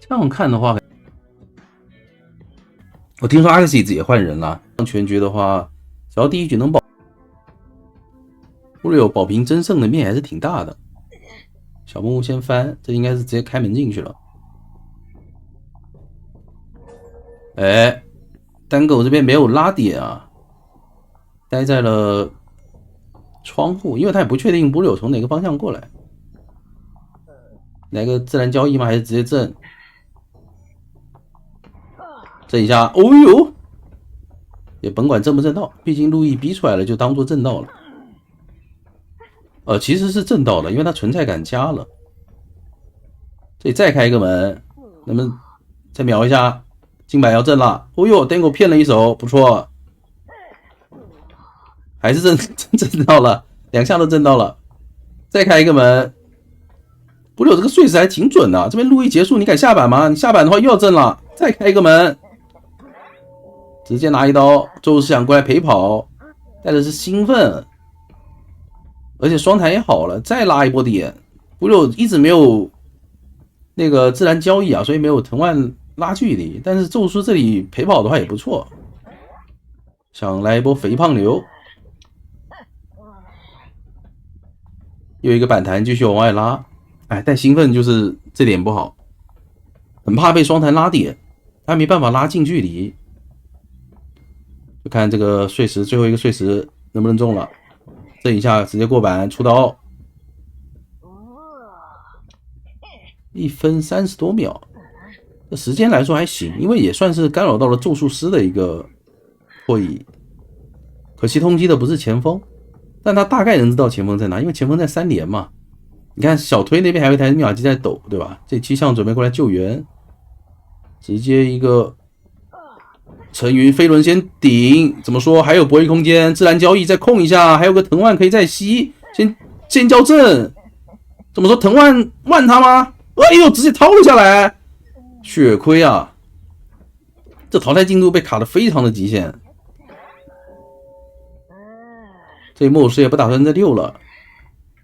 这样看的话，我听说阿克西子也换人了。全局的话，只要第一局能保，布瑞欧保平争胜的面还是挺大的。小木屋先翻，这应该是直接开门进去了。哎，单狗这边没有拉点啊，待在了窗户，因为他也不确定布瑞欧从哪个方向过来。来个自然交易吗？还是直接震？震一下，哦呦，也甭管震不震到，毕竟路易逼出来了，就当做震到了。其实是震到的，因为他存在感加了。这里再开一个门，能不能再瞄一下？金板要震了，哦呦 ，Dango 骗了一手，不错，还是震到了，2下都震到了。再开一个门，不是有这个碎石还挺准的。这边路易结束，你敢下板吗？你下板的话又要震了，再开一个门，直接拿一刀。宙斯想过来陪跑，带的是兴奋。而且双弹也好了，再拉一波点，不就一直没有那个自然交易啊，所以没有藤蔓拉距离。但是宙斯这里陪跑的话也不错，想来一波肥胖流，又一个反弹继续往外拉。哎，带兴奋就是这点不好，很怕被双弹拉点，他没办法拉近距离。就看这个碎石最后一个碎石能不能中了。这一下直接过板出刀，1分30多秒，这时间来说还行，因为也算是干扰到了咒术师的一个破译。可惜通缉的不是前锋，但他大概能知道前锋在哪，因为前锋在3连嘛。你看小推那边还有一台密码机在抖，对吧？这七项准备过来救援，直接一个陈云飞轮先顶，怎么说？还有博弈空间，自然交易再控一下，还有个藤蔓可以再吸，先交阵。怎么说？藤蔓万他吗？哎呦，直接掏了下来，血亏啊！这淘汰进度被卡得非常的极限。这莫尔斯也不打算再溜了，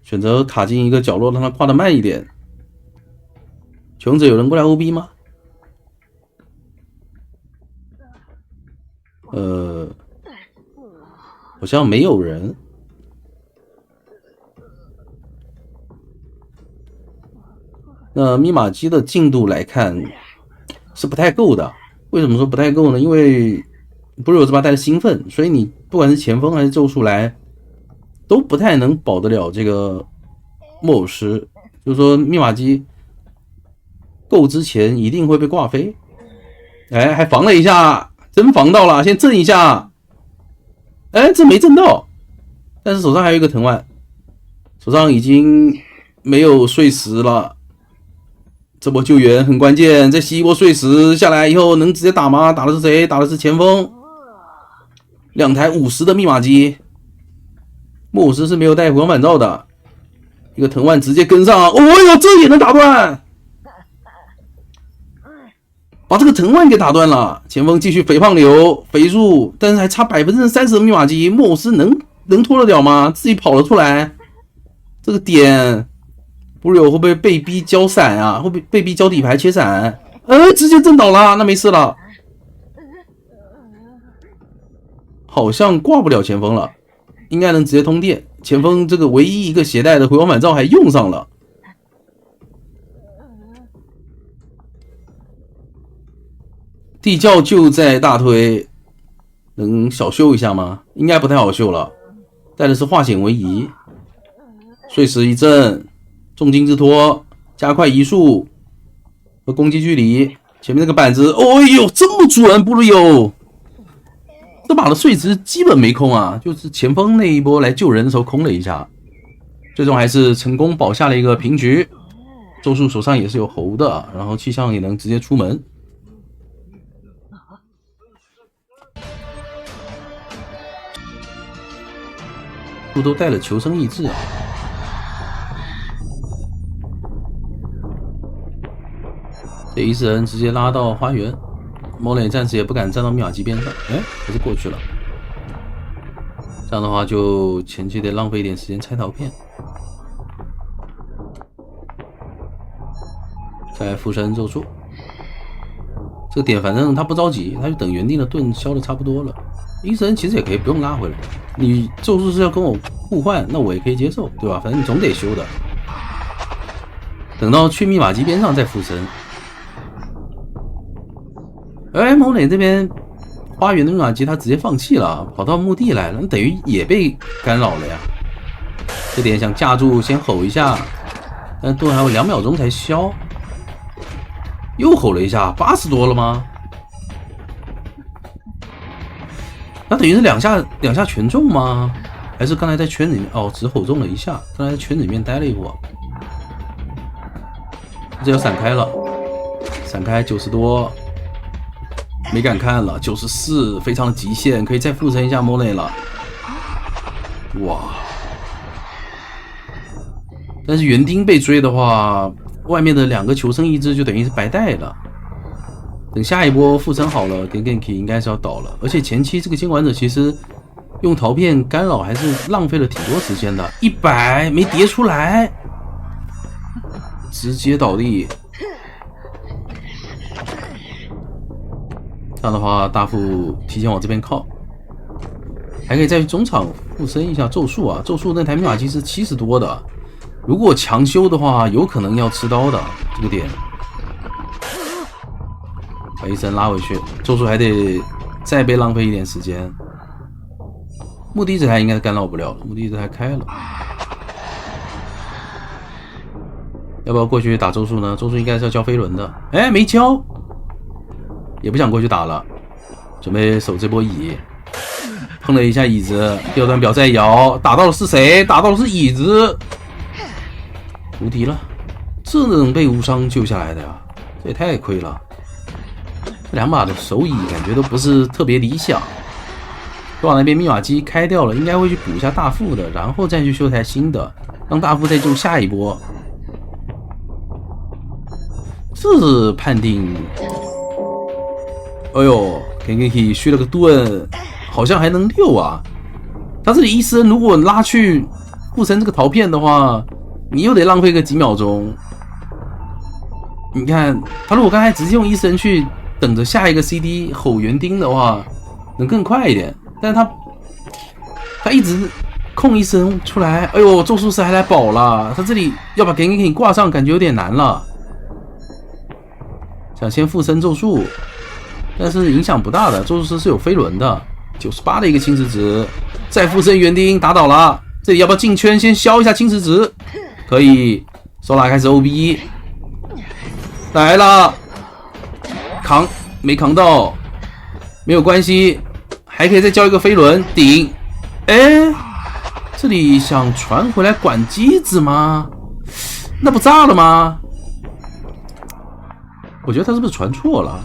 选择卡进一个角落，让他跨得慢一点。穷者有人过来 OB 吗？好像没有人。那密码机的进度来看是不太够的。为什么说不太够呢？因为不是有这把带的兴奋，所以你不管是前锋还是咒术来，都不太能保得了这个木偶师。就是说密码机够之前一定会被挂飞。哎，还防了一下，真防到了，先震一下。哎，这没震到，但是手上还有一个藤蔓，手上已经没有碎石了。这波救援很关键，再吸一波碎石下来以后能直接打吗？打的是谁？打的是前锋。2台50的密码机，木偶师是没有带回光返照的，一个藤蔓直接跟上。哦呦，这也能打断！把这个藤蔓给打断了，前锋继续肥胖流肥入，但是还差30%的密码机，莫尔斯能拖得了吗？自己跑了出来，这个点布瑞欧会不会被逼交闪啊？会不会被逼交底牌切闪？直接震倒了，那没事了，好像挂不了前锋了，应该能直接通电。前锋这个唯一一个携带的回光返照还用上了。地窖就在大推，能小秀一下吗？应该不太好秀了。带的是化险为夷，碎石一震，重金之托，加快移速和攻击距离。前面那个板子，哦呦，这么准，布瑞欧！这把的碎石基本没空啊，就是前锋那一波来救人的时候空了一下，最终还是成功保下了一个平局。周树手上也是有猴的，然后气象也能直接出门。都带了求生意志啊！这一世人直接拉到花园，莫雷暂时也不敢站到密码机边上，哎，还是过去了。这样的话就前期得浪费一点时间拆陶片。再附身咒术，这个点反正他不着急，他就等园丁的盾消的差不多了。医生其实也可以不用拉回来，你咒术师要跟我互换，那我也可以接受，对吧？反正你总得修的。等到去密码机边上再附身。而某磊这边花园的密码机他直接放弃了，跑到墓地来了，那等于也被干扰了呀。这点想架住先吼一下，但盾还有2秒钟才消，又吼了一下，80多了吗？那等于是两下全中吗？还是刚才在圈里面？哦，只吼中了一下，刚才在圈里面待了一会儿。这要闪开了，闪开90多，没敢看了，94，非常的极限，可以再附身一下莫雷了。哇！但是园丁被追的话，外面的2个求生意志就等于是白带了。等下一波附身好了 ，Genki 应该是要倒了。而且前期这个监管者其实用陶片干扰还是浪费了挺多时间的，100没叠出来，直接倒地。这样的话，大副提前往这边靠，还可以再去中场附身一下咒术啊。咒术那台密码机是70多的，如果强修的话，有可能要吃刀的这个点。把医生拉回去，咒术还得再被浪费一点时间。墓地这台应该是干扰不了了，墓地这台开了。要不要过去打咒术呢？咒术应该是要交飞轮的，哎，没交，也不想过去打了，准备守这波乙。碰了一下椅子，第2段表在摇，打到的是谁？打到的是椅子，无敌了，这能被无伤救下来的呀？这也太亏了。这2把的手椅感觉都不是特别理想。多瓦那边密码机开掉了，应该会去补一下大副的，然后再去修台新的，让大副再救下一波。这是判定，哎呦 ，Genki 续了个盾，好像还能6啊。他这里医生如果拉去附身这个陶片的话，你又得浪费个几秒钟。你看，他如果刚才直接用医生去等着下一个 CD 吼园丁的话，能更快一点。但是他一直控医生出来，哎呦，咒术师还来保了，他这里要把 Genki 挂上，感觉有点难了。想先附身咒术，但是影响不大的，咒术师是有飞轮的，98的一个侵蚀值，再附身园丁打倒了。这里要不要进圈先消一下侵蚀值？可以，手拉开始 OB 来了，扛没扛到，没有关系，还可以再交一个飞轮顶。哎，这里想传回来管机子吗？那不炸了吗？我觉得他是不是传错了？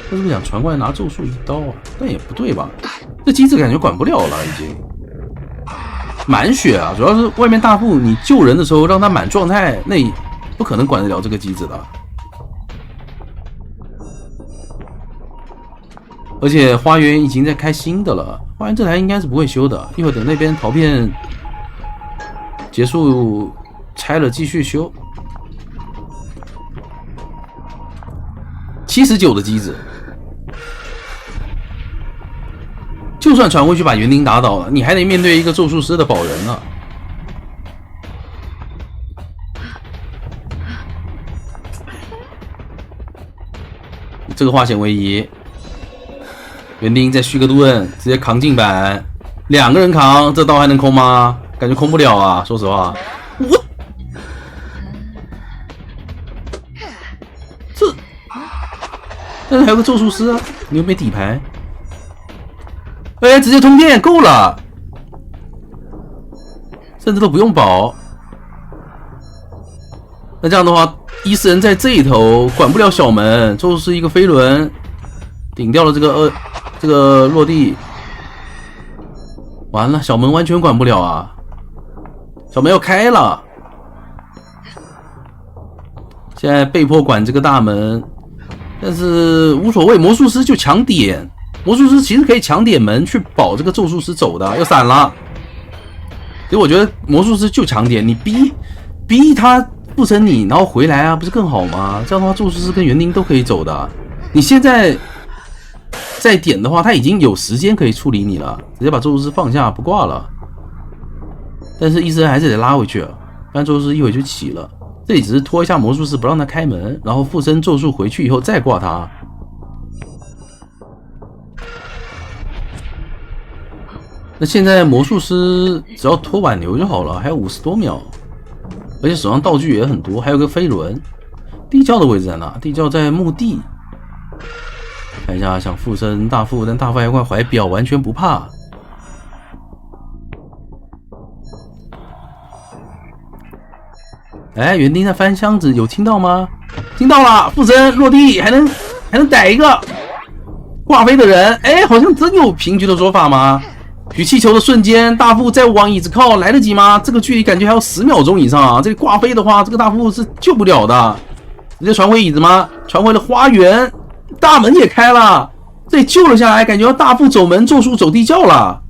他是不是想传过来拿咒术一刀啊？但也不对吧？这机子感觉管不了了，已经满血啊！主要是外面大副你救人的时候让他满状态，那你不可能管得了这个机子的。而且花园已经在开新的了，花园这台应该是不会修的，一会儿等那边陶片结束拆了继续修。79的机子，就算传回去把园丁打倒了，你还得面对一个咒术师的保人呢。这个化险为夷，园丁再续个盾，直接扛进板，2个人扛，这刀还能空吗？感觉空不了啊，说实话。但是还有个咒术师啊，你又没底牌，哎，直接通电够了，甚至都不用保。那这样的话，伊斯人在这一头管不了小门，咒术师一个飞轮顶掉了这个落地，完了，小门完全管不了啊，小门要开了，现在被迫管这个大门。但是无所谓，魔术师就抢点，魔术师其实可以抢点门去保这个咒术师走的，要闪了。所以我觉得魔术师就抢点，你逼他附身你，然后回来啊，不是更好吗？这样的话，咒术师跟园丁都可以走的。你现在再点的话，他已经有时间可以处理你了，直接把咒术师放下不挂了。但是医生还是得拉回去，不然咒术师一会就起了。这里只是拖一下魔术师不让他开门，然后附身咒术回去以后再挂他。那现在魔术师只要拖挽留就好了，还有50多秒，而且手上道具也很多，还有个飞轮。地窖的位置在哪？地窖在墓地。看一下，想附身大副，但大副还有块怀表，完全不怕。哎，园丁在翻箱子，有听到吗？听到了，附身落地，还能逮一个挂飞的人。哎，好像真有平局的说法吗？举气球的瞬间，大副再往椅子靠，来得及吗？这个距离感觉还要10秒钟以上啊！这里挂飞的话，这个大副是救不了的。直接传回椅子吗？传回了花园，大门也开了，这里救了下来，感觉要大副走门，咒术走地窖了。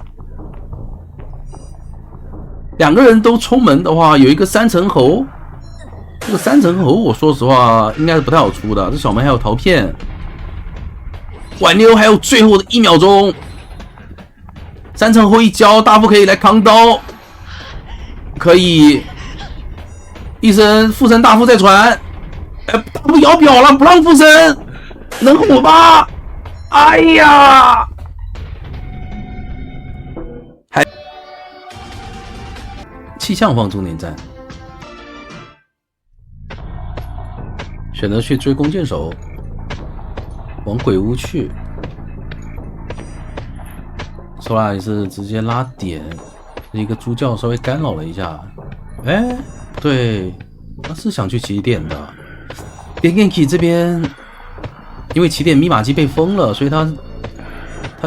2个人都冲门的话，有一个3层猴。这个3层猴，我说实话应该是不太好出的。这小门还有陶片，挽留还有最后的1秒钟。3层后一交，大副可以来扛刀，可以一声附身大副再传。大副摇表了，不让附身，能火吗？哎呀，还气象方终点站，选择去追弓箭手，往鬼屋去。索拉也是直接拉点，一个猪叫稍微干扰了一下。哎，对，他是想去起点的。Genki 这边因为起点密码机被封了，所以他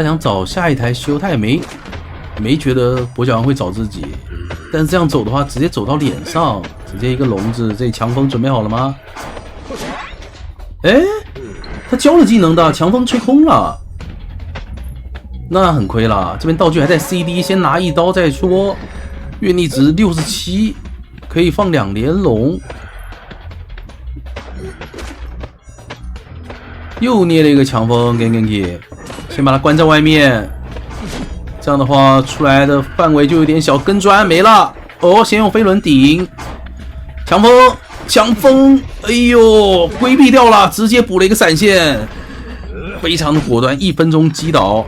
想找下一台修，他也没觉得跛脚王会找自己。但是这样走的话，直接走到脸上，直接一个笼子。这里强风准备好了吗？哎，他交了技能的，强风吹空了。那很亏了，这边道具还在 CD， 先拿一刀再说。愿力值67，可以放2连龙。又捏了一个强风 Genki， 先把它关在外面。这样的话，出来的范围就有点小，跟砖没了。哦，先用飞轮顶，强风，哎呦，规避掉了，直接补了一个闪现，非常的果断，1分钟击倒。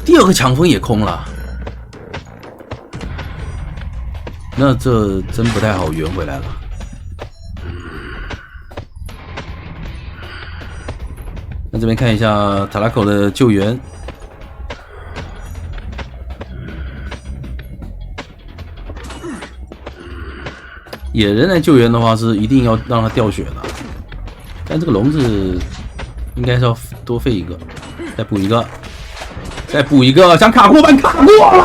第2个强风也空了，那这真不太好圆回来了。那这边看一下塔拉口的救援，野人来救援的话是一定要让他掉血的，但这个笼子应该是要多费一个，再补一个，想卡过板卡过了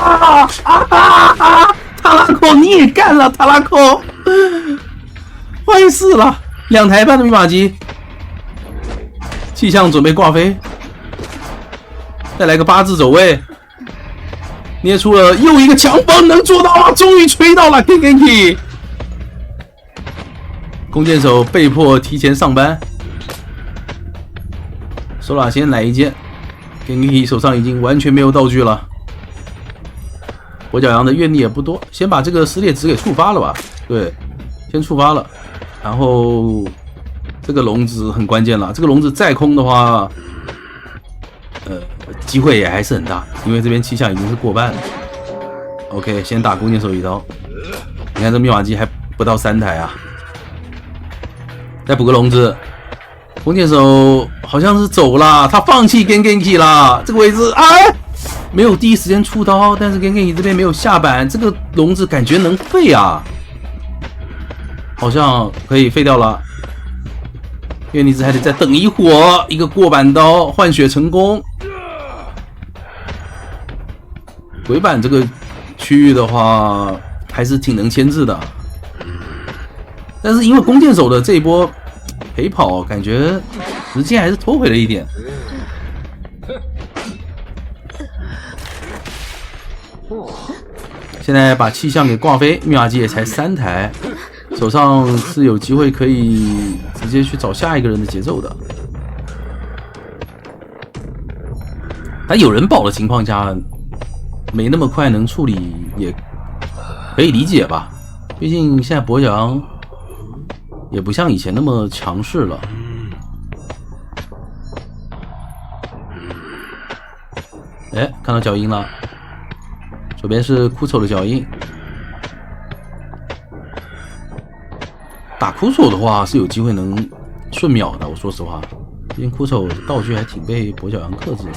啊！塔拉口你也干了，塔拉口坏死了，2台半的密码机，气象准备挂飞，再来个8字走位，捏出了又一个强风，能做到啊！终于吹到了 Genki， 弓箭手被迫提前上班，手拉先来一剑。Genki 手上已经完全没有道具了，跛脚羊的愿力也不多，先把这个撕裂值给触发了吧。对，先触发了，然后这个笼子很关键了，这个笼子再空的话，机会也还是很大，因为这边气象已经是过半了。OK， 先打弓箭手一刀，你看这密码机还不到3台啊，再补个笼子。弓箭手好像是走了，他放弃 Genki 了。这个位置啊，没有第一时间出刀，但是 Genki 这边没有下板，这个笼子感觉能废啊，好像可以废掉了。愿力值还得再等一会儿，一个过板刀换血成功。鬼板这个区域的话，还是挺能牵制的，但是因为弓箭手的这一波陪跑，感觉时间还是拖回了一点。现在把气象给挂飞，密码机也才3台，手上是有机会可以直接去找下一个人的节奏的。但有人保的情况下，没那么快能处理，也可以理解吧。毕竟现在博小阳也不像以前那么强势了。哎，看到脚印了，左边是枯丑的脚印。打枯丑的话是有机会能顺秒的，我说实话，毕竟枯丑道具还挺被博小阳克制的。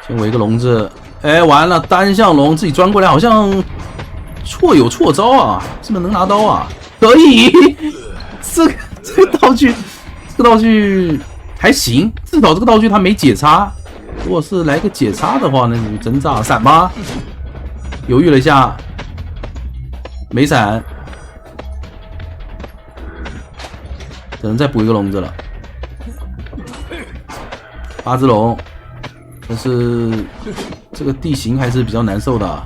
先围个笼子，哎，完了，单向龙自己钻过来，好像错有错招啊，是不是能拿刀啊？可以，这个道具还行，至少这个道具它没解叉。如果是来个解叉的话，那就真炸！闪吗？犹豫了一下，没闪，只能再补一个笼子了。8只龙，但是这个地形还是比较难受的啊。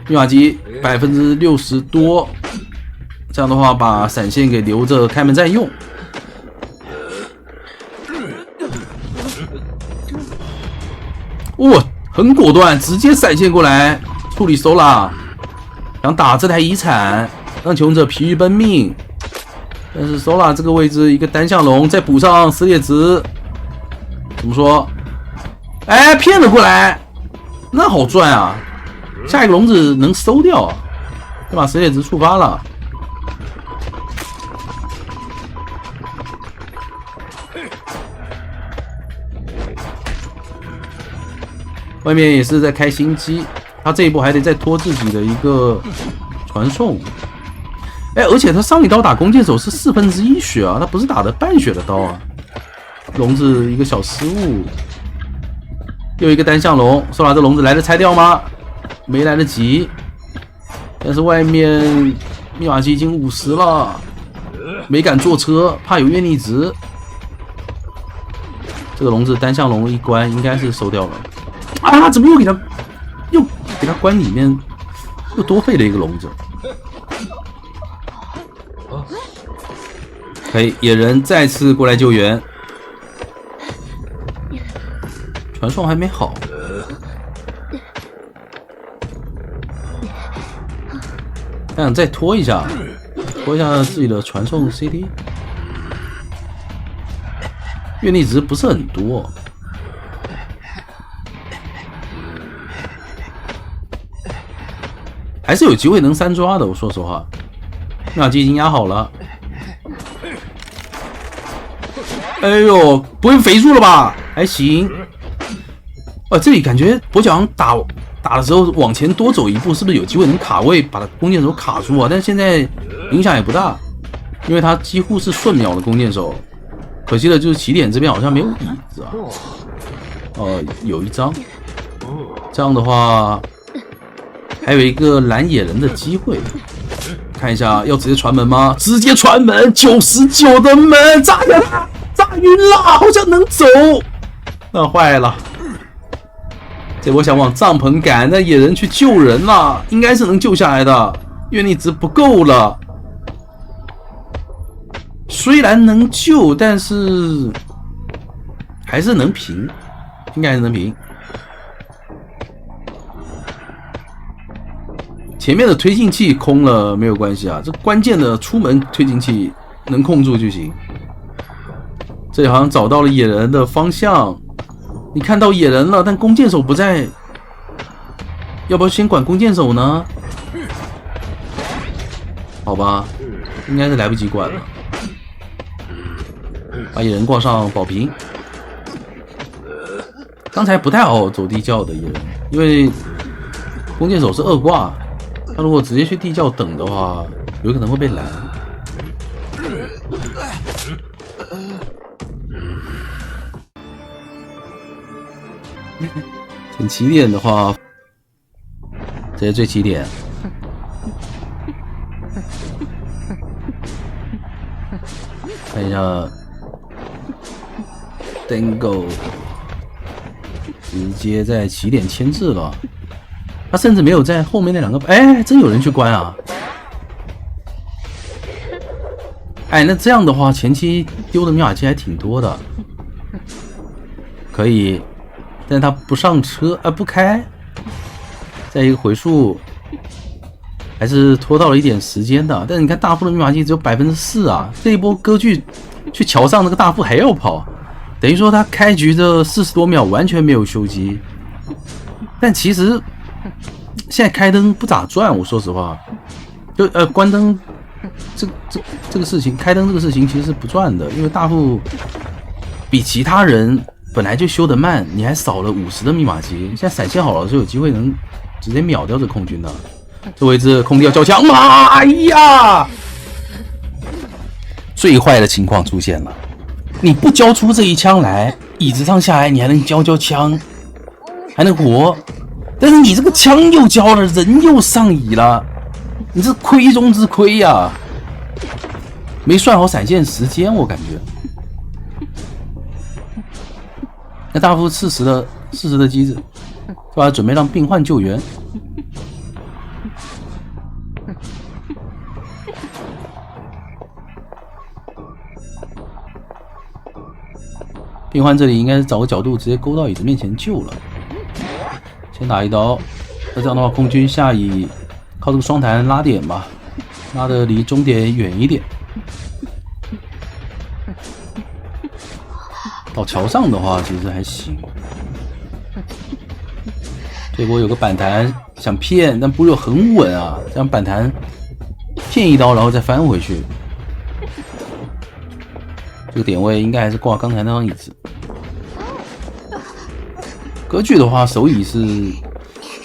密码机60%多，这样的话把闪现给留着开门再用。哇，很果断，直接闪现过来处理收了，想打这台遗产，让求者疲于奔命。但是收了这个位置一个单向龙，再补上撕裂值，怎么说？哎，骗了过来，那好赚啊！下一个笼子能收掉啊，就把撕裂值触发了。外面也是在开新机，他这一波还得再拖自己的一个传送。哎，而且他上一刀打弓箭手是1/4血啊，他不是打的半血的刀啊。笼子一个小失误，又一个单向龙，收了这笼子来得拆掉吗？没来得及。但是外面密码机已经50了，没敢坐车，怕有愿力值。这个笼子单向龙一关应该是收掉了。啊！怎么又给他关里面，又多费了一个笼子。可以，野人再次过来救援，传送还没好。他想再拖一下自己的传送 CD， 愿力值不是很多。还是有机会能3抓的，我说实话。密码机已经压好了。哎呦，不会肥住了吧？还行。这里感觉博小阳打的时候往前多走一步，是不是有机会能卡位把弓箭手卡住啊？但是现在影响也不大，因为他几乎是顺秒的弓箭手。可惜的就是起点这边好像没有椅子啊。有一张。这样的话。还有一个拦野人的机会，看一下要直接传门吗？直接传门，99的门炸下来，炸晕了，好像能走，那坏了。这波想往帐篷赶，那野人去救人了，应该是能救下来的，愿力值不够了。虽然能救，但是还是能平，应该还是能平。前面的推进器空了没有关系啊，这关键的出门推进器能控住就行。这里好像找到了野人的方向，你看到野人了，但弓箭手不在，要不要先管弓箭手呢？好吧，应该是来不及管了。把野人挂上保平。刚才不太好走地窖的野人，因为弓箭手是2挂。他如果直接去地窖等的话，有可能会被拦。选起点的话，直接追起点。看一下 Dango 直接在起点牵制了。他甚至没有在后面那2个，哎，真有人去关啊！哎，那这样的话，前期丢的密码机还挺多的，可以，但是他不上车啊，不开，再一个回数还是拖到了一点时间的。但是你看大副的密码机只有4%啊，这一波割据去桥上那个大副还要跑，等于说他开局的40多秒完全没有休机。但其实现在开灯不咋赚，我说实话，就关灯。这个事情，开灯这个事情其实是不赚的，因为大副比其他人本来就修得慢，你还少了50的密码机，现在闪现好了就有机会能直接秒掉这空军的。这位置空地要交枪嘛？哎呀，最坏的情况出现了，你不交出这一枪来，椅子上下来你还能交枪，还能活，但是你这个枪又交了，人又上椅了。你这亏中之亏呀！没算好闪现时间，我感觉。那大副适时的机制，对吧？准备让病患救援。病患这里应该是找个角度直接勾到椅子面前救了。先打一刀，那这样的话，空军下椅。靠这个双弹拉点吧，拉的离终点远一点。到桥上的话，其实还行。这波有个板弹想骗，但不是很稳啊，这样板弹骗一刀，然后再翻回去。这个点位应该还是挂刚才那张椅子。割据的话，手椅是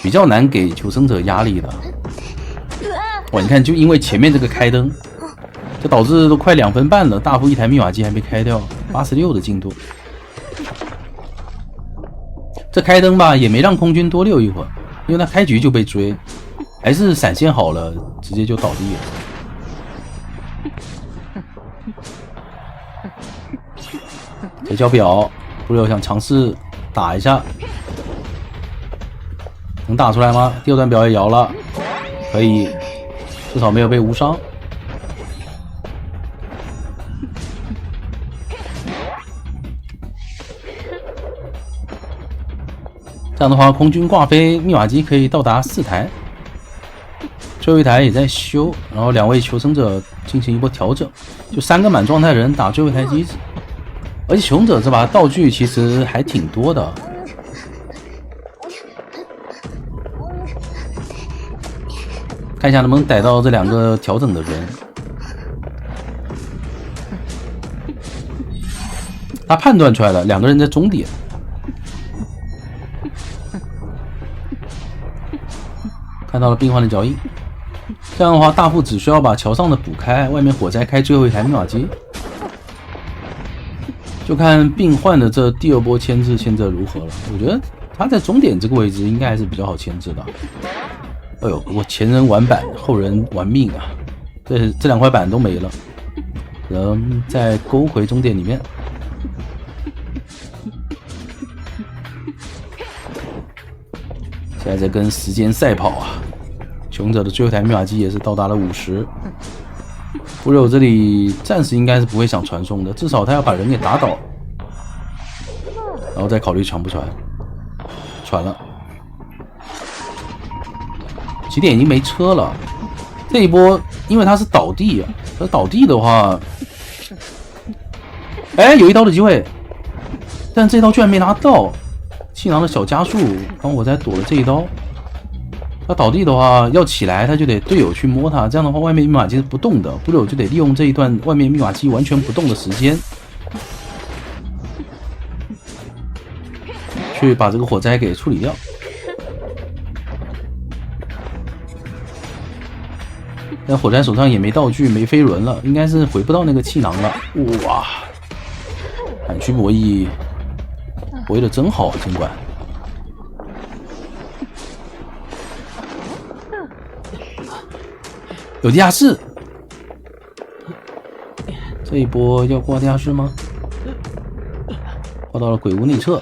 比较难给求生者压力的。哇，你看，就因为前面这个开灯，就导致都快2分半了，大副一台密码机还没开掉，86的进度。这开灯吧，也没让空军多溜一会儿，因为他开局就被追，还是闪现好了，直接就倒地了。铁锹表，不是想尝试打一下，能打出来吗？第2段表也摇了，可以。至少没有被无伤。这样的话，空军挂飞密码机可以到达4台，最后一台也在修，然后2位求生者进行一波调整，就3个满状态人打最后一台机子。而且求生者这把道具其实还挺多的。看一下能不能逮到这2个调整的人。他判断出来了，2个人在终点。看到了病患的脚印。这样的话，大副只需要把桥上的补开，外面火灾开最后一台密码机。就看病患的这第2波牵制如何了。我觉得他在终点这个位置应该还是比较好牵制的。哎呦，不过前人玩板，后人玩命啊！这2块板都没了，然后再勾回终点里面。现在在跟时间赛跑啊！穷者的最后一台密码机也是到达了50。不肉这里暂时应该是不会想传送的，至少他要把人给打倒，然后再考虑传不传。传了。起点已经没车了，这一波因为他是倒地啊，他倒地的话，哎，有一刀的机会，但这一刀居然没拿到。气囊的小加速，刚我才躲了这一刀。他倒地的话要起来，他就得队友去摸他，这样的话外面密码机是不动的，不然我就得利用这一段外面密码机完全不动的时间，去把这个火灾给处理掉。但火灾手上也没道具，没飞轮了，应该是回不到那个气囊了。哇，反区博弈博弈的真好啊，尽管。有地下室，这一波要挂地下室吗？挂到了鬼屋内侧，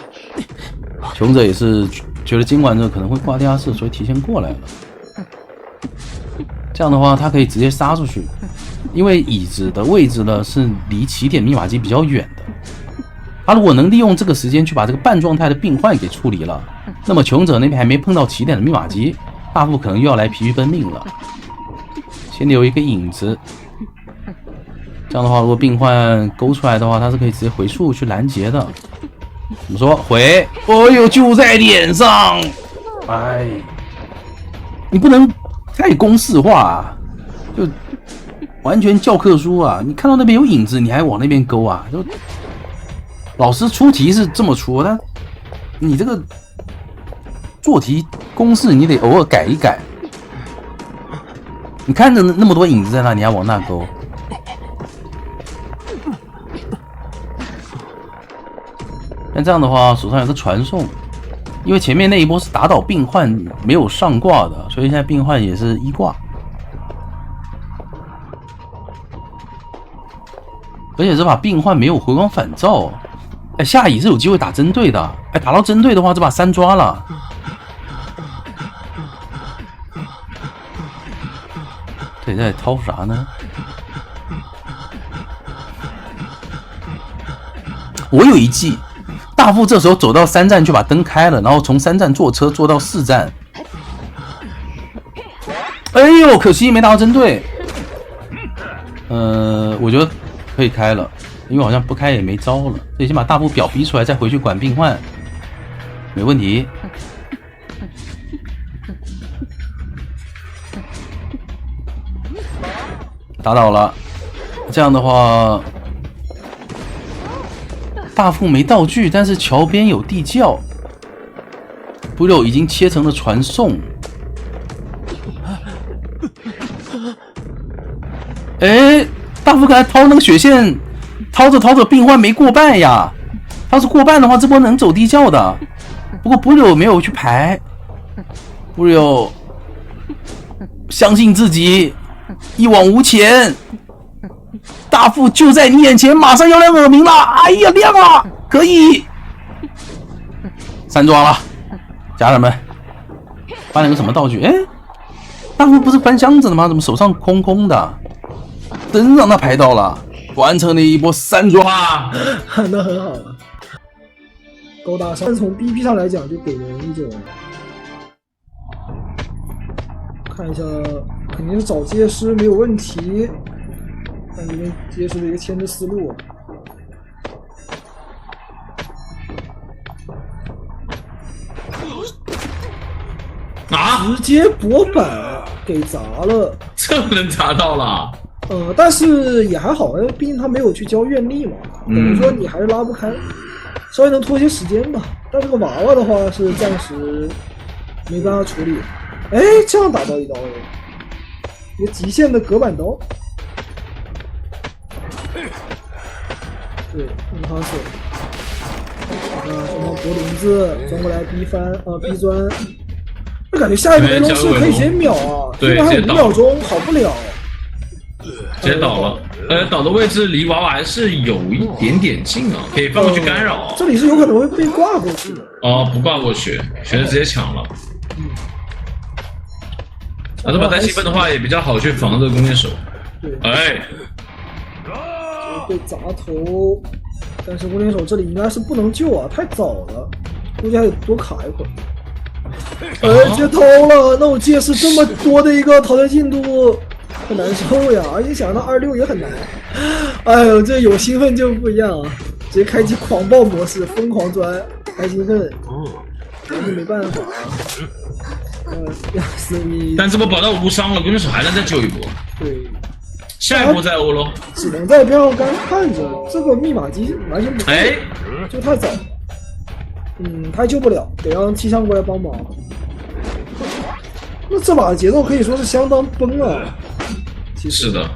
穷者也是觉得监管者可能会挂地下室，所以提前过来了。这样的话，他可以直接杀出去，因为椅子的位置呢是离起点密码机比较远的。他如果能利用这个时间去把这个半状态的病患给处理了，那么求生者那边还没碰到起点的密码机，大副可能又要来疲于奔命了。先留一个影子，这样的话，如果病患勾出来的话，他是可以直接回速去拦截的。怎么说？回！哦呦，就在脸上！哎，你不能太公式化啊，就完全教科书啊！你看到那边有影子，你还往那边勾啊？就老师出题是这么出，但你这个做题公式你得偶尔改一改。你看着那么多影子在那，你还往那勾？但这样的话，手上有个传送，因为前面那一波是打倒病患没有上挂的，所以现在病患也是一挂，而且这把病患没有回光返照。哎，下乙是有机会打针对的。哎，打到针对的话，这把3抓了。这在掏啥呢？我有一计，大副这时候走到3站去把灯开了，然后从3站坐车坐到4站。哎呦，可惜没打到针对。我觉得可以开了。因为好像不开也没招了，所以先把大副表逼出来，再回去管病患，没问题。打倒了，这样的话，大副没道具，但是桥边有地窖，不肉已经切成了传送。哎，大副刚才掏那个血线。掏着病患没过半呀，他是过半的话，这波能走地窖的。不过布柳没有去排，布柳相信自己，一往无前。大副就在你眼前，马上要亮耳鸣了！哎呀，亮了，可以3抓了，家人们，搬了个什么道具？哎，大副不是翻箱子的吗？怎么手上空空的？灯让他排到了。完成了一波3抓，那很好了。高大上，从 BP 上来讲就给人一种，看一下，肯定是找接师没有问题，看这边接师的一个牵制思路。啊！直接薄板给砸了，这能砸到了？但是也还好，毕竟他没有去交愿力嘛，等于说你还是拉不开，稍微能拖些时间吧。但这个娃娃的话是暂时没办法处理。哎，这样打到一刀了，一个极限的隔板刀。对，用他手，什么柏林子钻过来逼翻逼钻，那感觉下一个雷龙是可以直接秒啊，对，还有5秒钟，好不了。直接倒了，倒的位置离娃娃还是有一点点近啊，可以放过去干扰。这里是有可能会被挂过去的。哦，不挂过去，选择直接抢了。这把带气氛的话也比较好去防这个弓箭手。对，哎，被砸头，但是弓箭手这里应该是不能救啊，太早了，估计还得多卡一会儿。接偷了，那我借是这么多的一个淘汰进度。很难受呀，而且想到26也很难。哎呦，这有兴奋就不一样啊！直接开启狂暴模式，疯狂钻，开兴奋。但是没办法啊。亚斯米，但这波保到无伤了，弓箭手还能再救一波。对，下一波再欧喽。只能在边上干看着，这个密码机完全不够，就太早了。他救不了，得让气象过来帮忙。那这把的节奏可以说是相当崩啊！是的，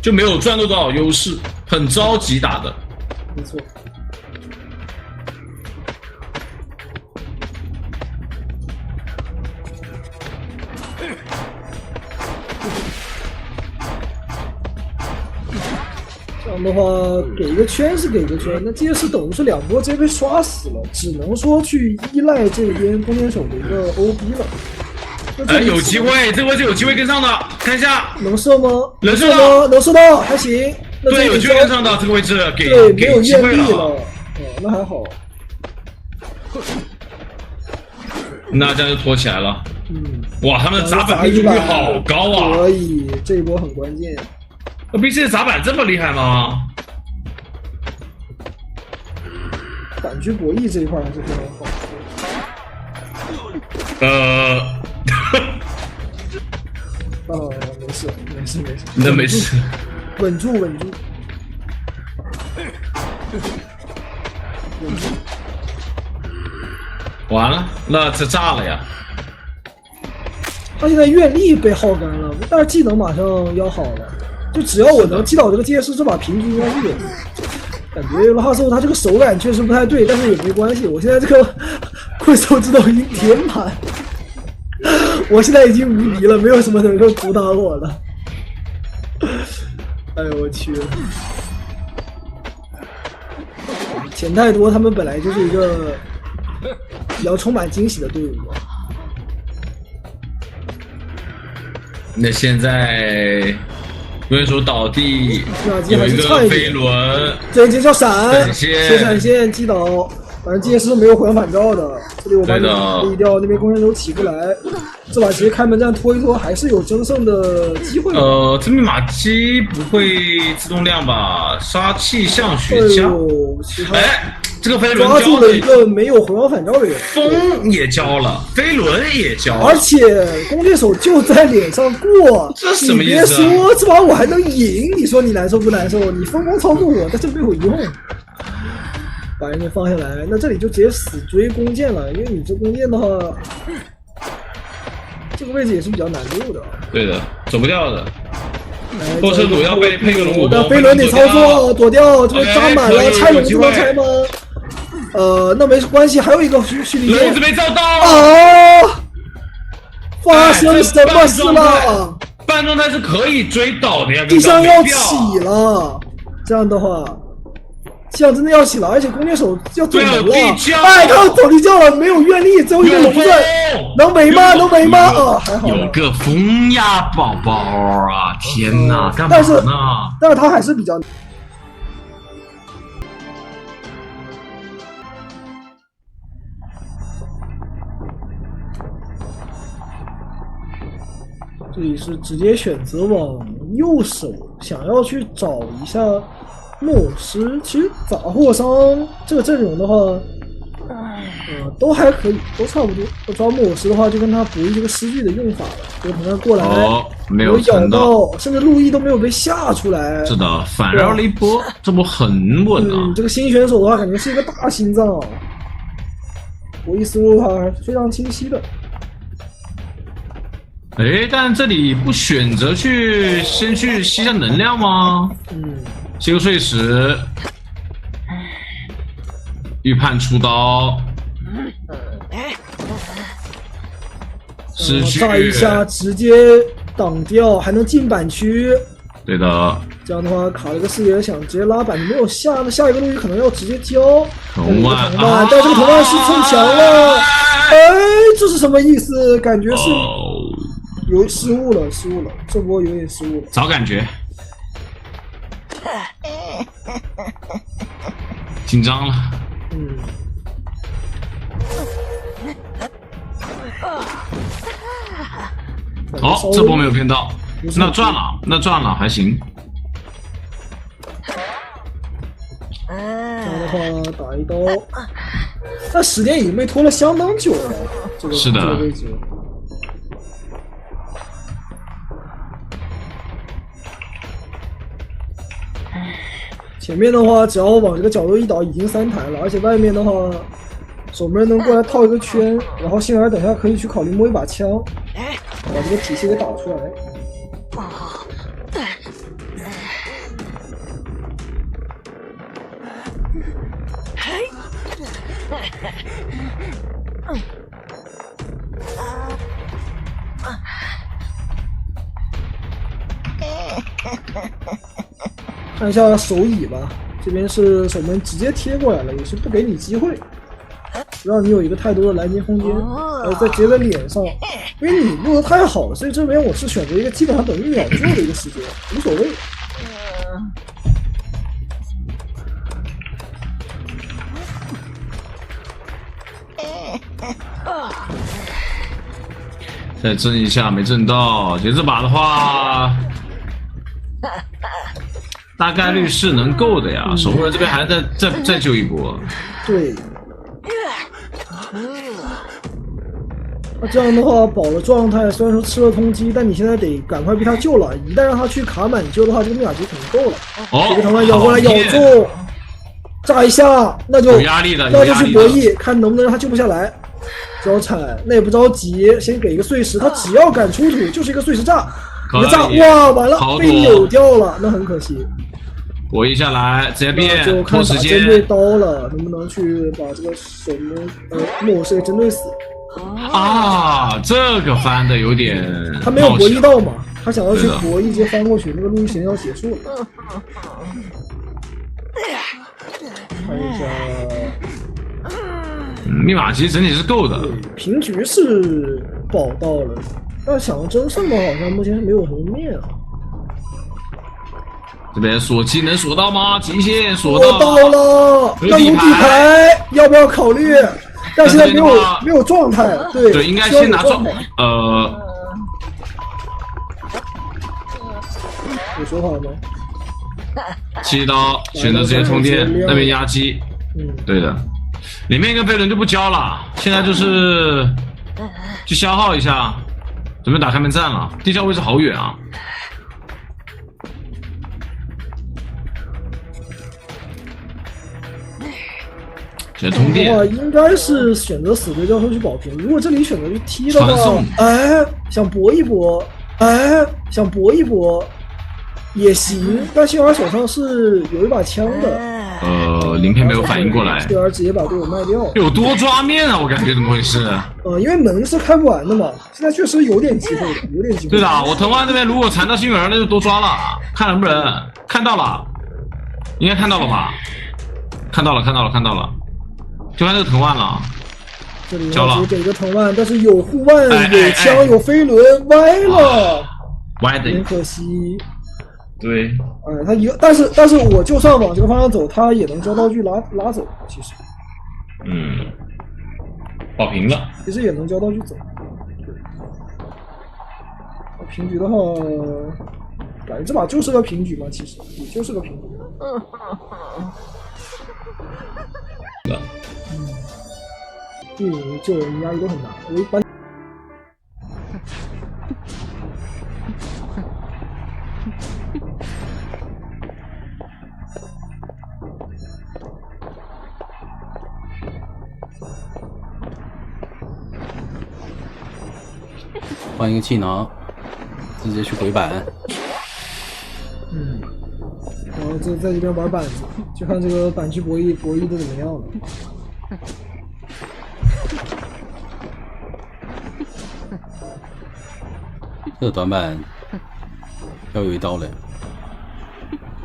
就没有赚到多少优势，很着急打的。没错。这样样的话给一个圈是给一个圈，那街市等于是2波直接被刷死了，只能说去依赖这边弓箭手的一个 OB 了。哎，有机会，这个位置有机会跟上的，看一下能射吗？能射吗？能射到，还行。那对，有机会跟上的这个位置，对，没有机会愿力了。了。那还好。那这样就拖起来了。哇，他们的砸板命中率好高啊！可以，这一波很关键。BC 的砸板这么厉害吗？板区博弈这一块还是非常好。没事。那没事。稳住。完了，那这炸了呀！他现在愿力被耗干了，但是技能马上要好了，就只要我能击倒这个剑士，这把平局应该是有。感觉拉瑟他这个手感确实不太对，但是也没关系，我现在这个困兽之斗已经填满，我现在已经无敌了，没有什么能够阻挡我了。哎呦我去！钱太多，他们本来就是一个比较充满惊喜的队伍。那现在弓箭手倒地，有一个飞轮，这一节叫闪，切闪现击倒，反正这些是没有回光返照的。这里我把你理掉，那边弓箭手起不来，这把直接开门战拖一拖，还是有争胜的机会。这密码机不会自动亮吧？杀气象学家，哎，这个飞轮抓住了一个没有回光返照的人，风也交了，飞轮也交了，而且弓箭手就在脸上过，这什么意思？你别说这把我还能赢，你说你难受不难受？你疯狂操作我，但是没有用。把人家放下来，那这里就直接死追弓箭了，因为你这弓箭的话，这个位置也是比较难度的。对的，走不掉的。波车弩要被配个龙骨包，飞轮得操作，躲掉，这边扎满了，拆龙就能拆吗？那没关系，还有一个蓄力箭，轮子没照到啊！发生什么事了？半状态是可以追倒的呀，地上要起了，这样的话。这样真的要起了，而且弓箭手要走人了。哎，他要走地窖了，没有愿力，最后一个龙钻，能没吗？能没吗？还好。有个风呀，宝宝啊！天哪，干嘛呢？但是他还是比较。这里是直接选择往右手，想要去找一下。莫师其实杂货商这个阵容的话，都还可以，都差不多。我抓莫师的话，就跟他博弈这个诗句的用法了。这个同样过来，没有咬到，甚至路易都没有被吓出来。是的，反绕了一波，这波很稳啊。这个新选手的话，感觉是一个大心脏，博弈思路的话还是非常清晰的。哎，但这里不选择先去吸下能量吗？吸个碎石，预判出刀，失去炸一下直接挡掉，还能进板区。对的，这样的话卡了一个视野，想直接拉板没有下，那下一个路易可能要直接交。同伴，但这个同伴是冲墙了，哎，这是什么意思？感觉是有失误了，这波有点失误了，找感觉。紧张了，这波没有骗到，那赚了，还行。这样的话打一刀，但时间已经被拖了相当久了，是的。这个位置。前面的话，只要往这个角度一倒，已经3台了，而且外面的话，守门人能过来套一个圈，然后幸而等下可以去考虑摸一把枪，把这个体系给打出来。看一下手椅吧，这边是守门直接贴过来了，也是不给你机会，不让你有一个太多的拦截空间，再直接在脸上，因为你录的太好了，所以这边我是选择一个基本上等于秒救的一个时间，无所谓。再震一下，没震到。其实这把的话，大概率是能够的呀。守护人这边还再救一波。对。那这样的话，保了状态，虽然说吃了通缉，但你现在得赶快逼他救了。一旦让他去卡满救的话，这个密码级肯定够了。这个他妈咬过来咬中，炸一下，那就有压力的，那就去博弈，看能不能让他救不下来。交铲那也不着急，先给一个碎石，他只要敢出土就是一个碎石炸，一个炸哇完了被扭掉了，那很可惜。博弈下来直接变，就看打针对刀了，能不能去把这个守门木偶师给针对死？啊，这个翻的有点，他没有博弈到嘛，他想要去博弈，直接翻过去，那个路易神要结束了。看一下。密码其实整体是够的，平局是保到了，但想要争胜的好像目前是没有什么面啊。这边锁技能锁到吗？极限锁到了，那有底牌，要不要考虑？但现在没有状态，对，应该先拿状态。有说法吗？7刀选择直接通电，那边压机，对的。里面一个飞轮就不交了，现在就是去消耗一下，准备打开门战了。地窖位置好远啊！选通电的话，应该是选择死对教授去保平。如果这里选择去踢的话，哎，想搏一搏，也行。但幸儿手上是有一把枪的。鳞片没有反应过来，幸儿直接把队友卖掉，有多抓面啊！我感觉怎么回事？因为门是开不完的嘛，现在确实有点机会的，有点机会。对的，我藤湾这边如果缠到幸儿，那就多抓了，看能不能看到了，应该看到了吧？看到了，就看这个藤蔓了。这里直接给一个藤蔓，但是有护腕，有枪，有飞轮，歪了，歪的，很可惜。对，他一个，但是我就算往这个方向走，他也能交道具拉走，其实。保平了。其实也能交道具走。平局的话，感觉这把就是个平局嘛，其实也就是个平局。对，救人压力都很大。我一般。换一个气囊，直接去回板。然后在这边玩板子，就看这个板区博弈的怎么样了。这个短板要有一刀了。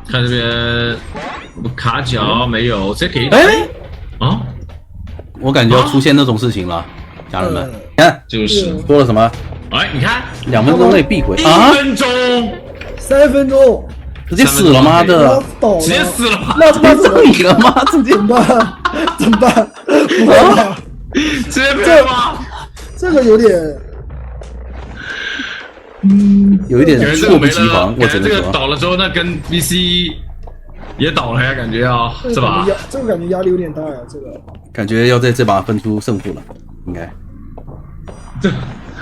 看这边卡脚没有，直接给一刀。我感觉要出现那种事情了，家人们，看就是说了什么？你看2分钟内必回，1分钟，3分钟，直接死了妈的，直接死了吗？那他妈这你了吗？直接怎么办？直接赔了吗？这个有点，有一点猝不及防，我只能说。这个倒了之后，那跟 VC 也倒了呀，感觉啊，是吧？这个感觉压力有点大呀，这个感觉要在这把分出胜负了，应该。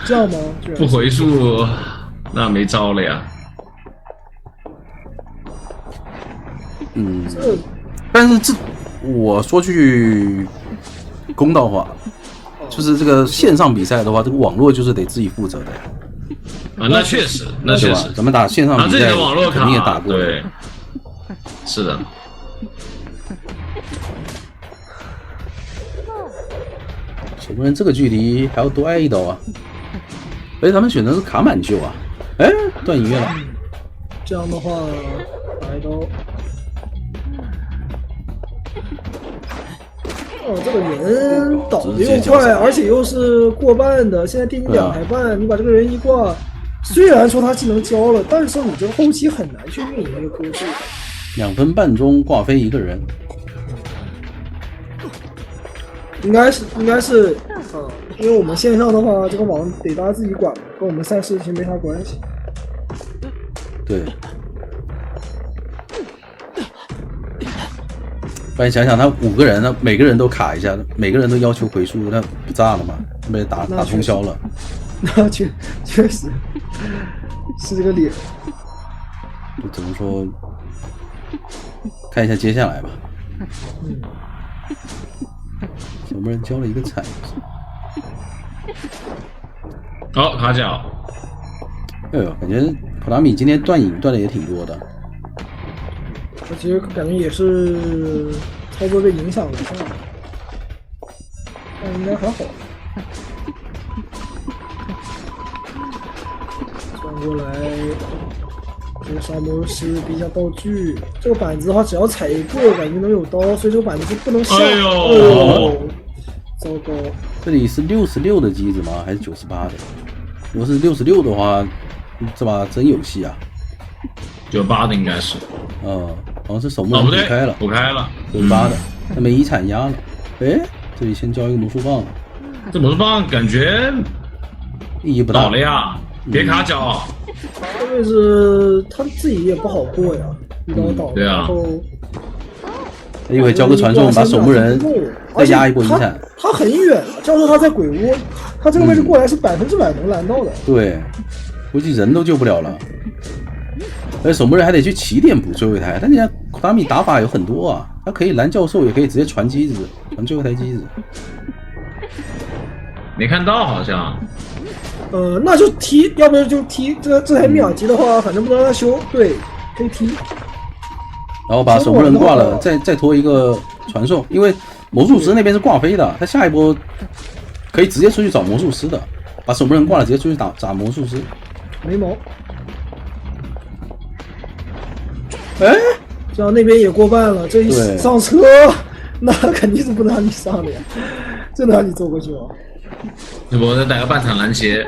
这样吗？不回溯，那没招了呀。但是这我说句公道话，就是这个线上比赛的话，这个网络就是得自己负责的呀。那确实，咱们打线上比赛，网络肯定也打过。对，是的。守门人这个距离还要多挨一刀啊！他们选择是卡满救啊！断音乐了。这样的话，打一刀。哦，这个人倒的又快，而且又是过半的，现在电竞2台半，你把这个人一挂，虽然说他技能交了，但是你这个后期很难去运营这个歌术。2分半钟挂飞一个人，应该是因为我们线上的话，这个网得大家自己管，跟我们赛事其实没啥关系。对。不然想想，他5个人，那每个人都卡一下，每个人都要求回速，那不炸了吗？被打通宵了。那确实是这个脸。就只能说看一下接下来吧。守门人交了一个铲子。好，卡脚。哎呦，感觉普达米今天断影断的也挺多的。我其实感觉也是操作被影响了一下，但应该还好。转过来，这个杀魔师比一下道具。这个板子的话，只要踩一个，感觉能有刀，所以这个板子是不能下。哎呦，糟糕！这里是66的机子吗？还是98的？如果是66的话，这把真有戏啊！98的应该是。好像是守门人补开了，补开了，98的，那没遗产压了。哎，这里先交一个魔术棒，这魔术棒感觉意义不大了呀，别卡脚。这位置他自己也不好过呀，一刀倒，对啊。然后一会交个传送，把守门人再压一波遗产。他很远了，教授他在鬼屋，他这个位置过来是100%能拦到的。对，估计人都救不了了。而且守门人还得去起点补最后一台，但人家普达米打法有很多啊，他可以拦教授，也可以直接传机子，传最后一台机子。没看到好像。那就踢，要不然就踢这台密码机的话，反正不能让他修，对，可以踢。然后把守门人挂了，再拖一个传送，因为魔术师那边是挂飞的，他下一波可以直接出去找魔术师的，把守门人挂了，直接出去打魔术师。没毛。哎，这样那边也过半了，这一上车，那肯定是不能让你上的呀，这能让你坐过去吗？我再打个半场拦截。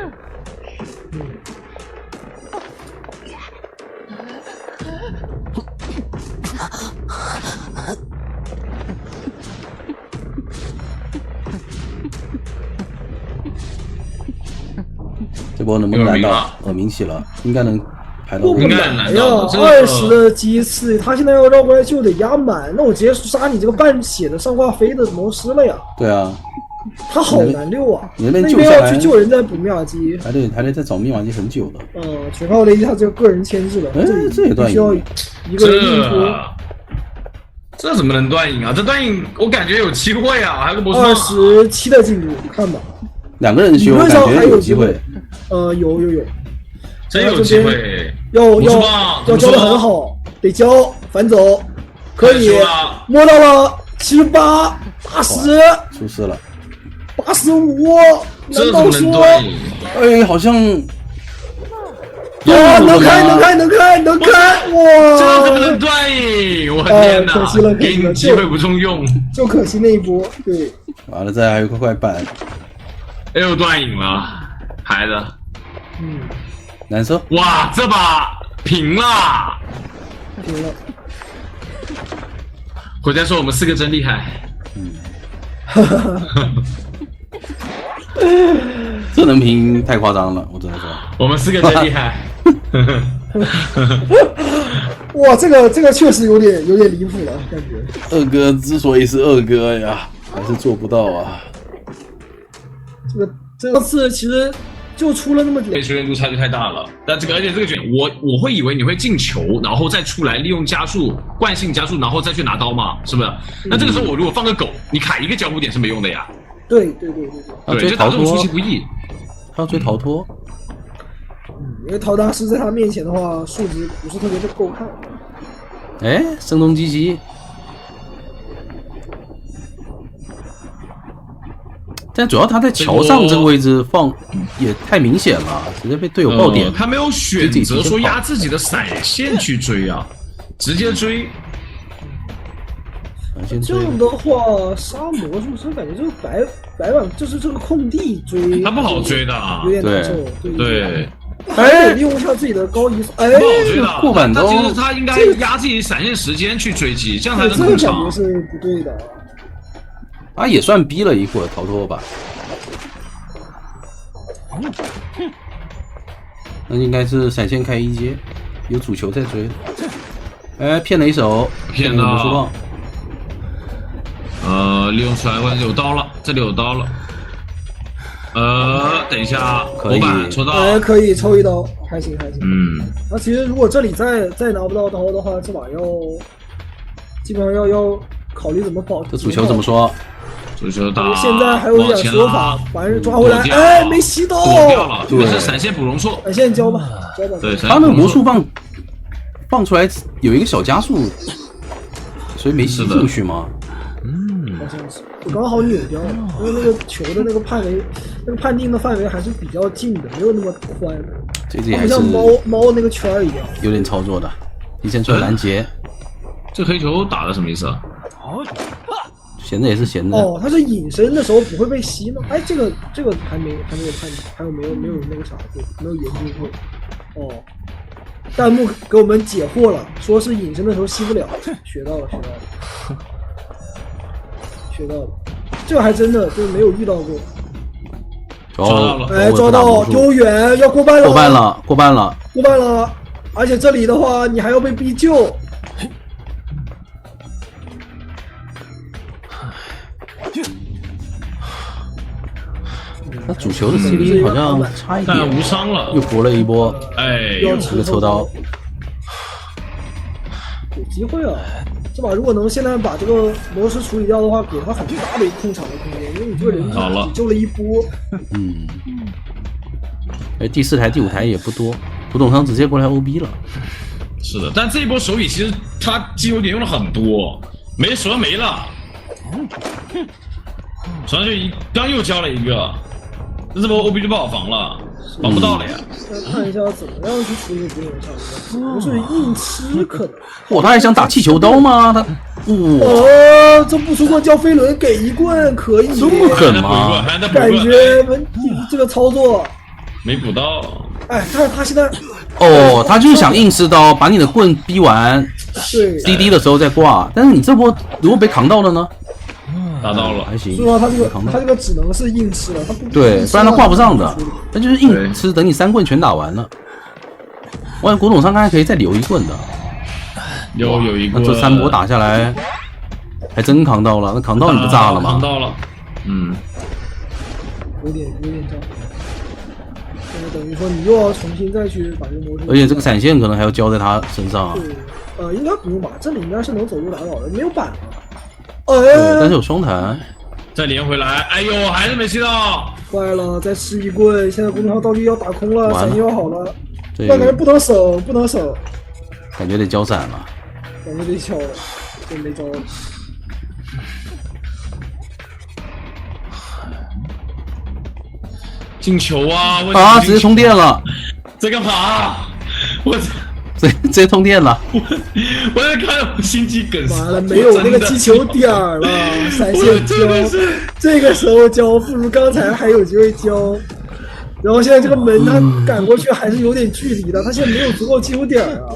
这波能不能拦到？明起了，应该能。应该拦到20的击刺，他现在要绕过来就得压满，那我直接杀你这个半血的上挂飞的魔师了呀。对啊，他好难溜啊！那边要去救人再补密码机，还得再找密码机很久的。全靠雷吉他这个个人牵制了。这也断需要一个人硬拖。这怎么能断影啊？这断影我感觉有机会啊，还有个魔术27的进度，看吧。2个人修，感觉有机会。有。真有机会，要交的很好，得交反走，可以摸到了78、80，出事了，85，难道说？哎，好像能开，哇！这怎么能断影？我天哪！可惜了，给你机会不中用，就可惜那一波。对，完了，再还有块板，又断影了，孩子。难受。哇，这把平了。回家说我们4个真厉害。这能平太夸张了，我只能说。我们4个真厉害。哇，这个确实有点离谱了，感觉。二哥之所以是二哥呀，还是做不到啊。这次其实。就出了那么点，球员度差距太大了。但而且这个卷，我会以为你会进球，然后再出来利用加速惯性加速，然后再去拿刀嘛，是不是？那这个时候我如果放个狗，你卡一个交互点是没用的呀。对，这打这种出其不意。他要追逃脱。因为陶大师在他面前的话，数值不是特别的够看。哎，声东击西。但主要他在桥上这个位置放也太明显了，直接被队友爆点。他没有选择说压自己的闪现去追啊，直接追。这样的话，杀魔术师感觉就是白板，就是这个空地追，他不好追的，有点难受。对，还得利用一下自己的高移速，不好追的。过板刀，其实他应该压自己闪现时间去追击，这样才能更长。这个感觉是不对的。他也算逼了一会儿逃脱吧。那应该是闪现开一阶，有主球在追。哎，骗了一手，骗魔术棒。利用出来，关键有刀了，这里有刀了。等一下，可以抽到，可以抽一刀，还行。那其实如果这里再拿不到刀的话，这把基本上要考虑怎么保。这主球怎么说？主球打，现在还有一点说法，把人抓回来。哎，没吸到，躲掉了，这个是闪现捕容术。闪现交吧。对，他那魔术棒放出来有一个小加速，所以没吸进去吗？好像是，我刚好扭掉了，因为那个球的那个判定的范围还是比较近的，没有那么宽。这还是像猫那个圈一样，有点操作的。提前出来拦截，这黑球打的什么意思啊？闲着也是闲着。哦，他是隐身的时候不会被吸吗？哎，这个还没有判定，还有没有那个啥过，没有研究过。哦，弹幕给我们解惑了，说是隐身的时候吸不了，学到了。这个还真的就没有遇到过。抓到了，哎，抓到丢远，要过半了，过半了，而且这里的话，你还要被逼救。那主球的 CD 好像差一点，但无伤了，又搏了一波，又一个抽刀，有机会啊！这把如果能现在把这个魔术师处理掉的话，给他很大的一个控场的空间，因为你这个人只救了一波。第4台、第5台也不多，古董商直接过来 OB 了。是的，但这一波手语其实他激流点用了很多，手上没了，手上就刚又交了一个，这波 OB 就不好防了，防不到了呀。再看一下怎么样去处理古董商，不是硬吃可能。他还想打气球刀吗？这不出棍叫飞轮给一棍可以，这么狠吗？感觉这个操作没补到。哎，但是他现在他就是想硬吃刀，把你的棍逼完，对滴滴的时候再挂。但是你这波如果被扛到了呢？打到了，还行。所以说他这个只能是硬吃了，他对，不然他挂不上的。他就是硬吃，等你3棍全打完了。我看古董商刚才可以再留一棍的。有一棍。那这3波打下来，还真扛到了。那扛到你不炸了吗？扛到了。有点炸。等于说你又要重新再去把这个魔术，而且这个闪现可能还要交在他身上。对，应该不用吧？这里应该是能走路打倒的，没有板了。但是有双弹，再连回来，哎呦，还是没吸到，坏了，再吃一棍，现在公众号道具要打空了，闪现要好了，但感觉不能守，感觉得交闪了，感觉得敲了，这没招了。进球啊！直接充电了，在干嘛？我直接通电了，我在看我心肌梗塞，完了没有那个击球点了，闪现交，这个时候交不如刚才还有机会交，然后现在这个门他赶过去还是有点距离的，他现在没有足够击球点啊！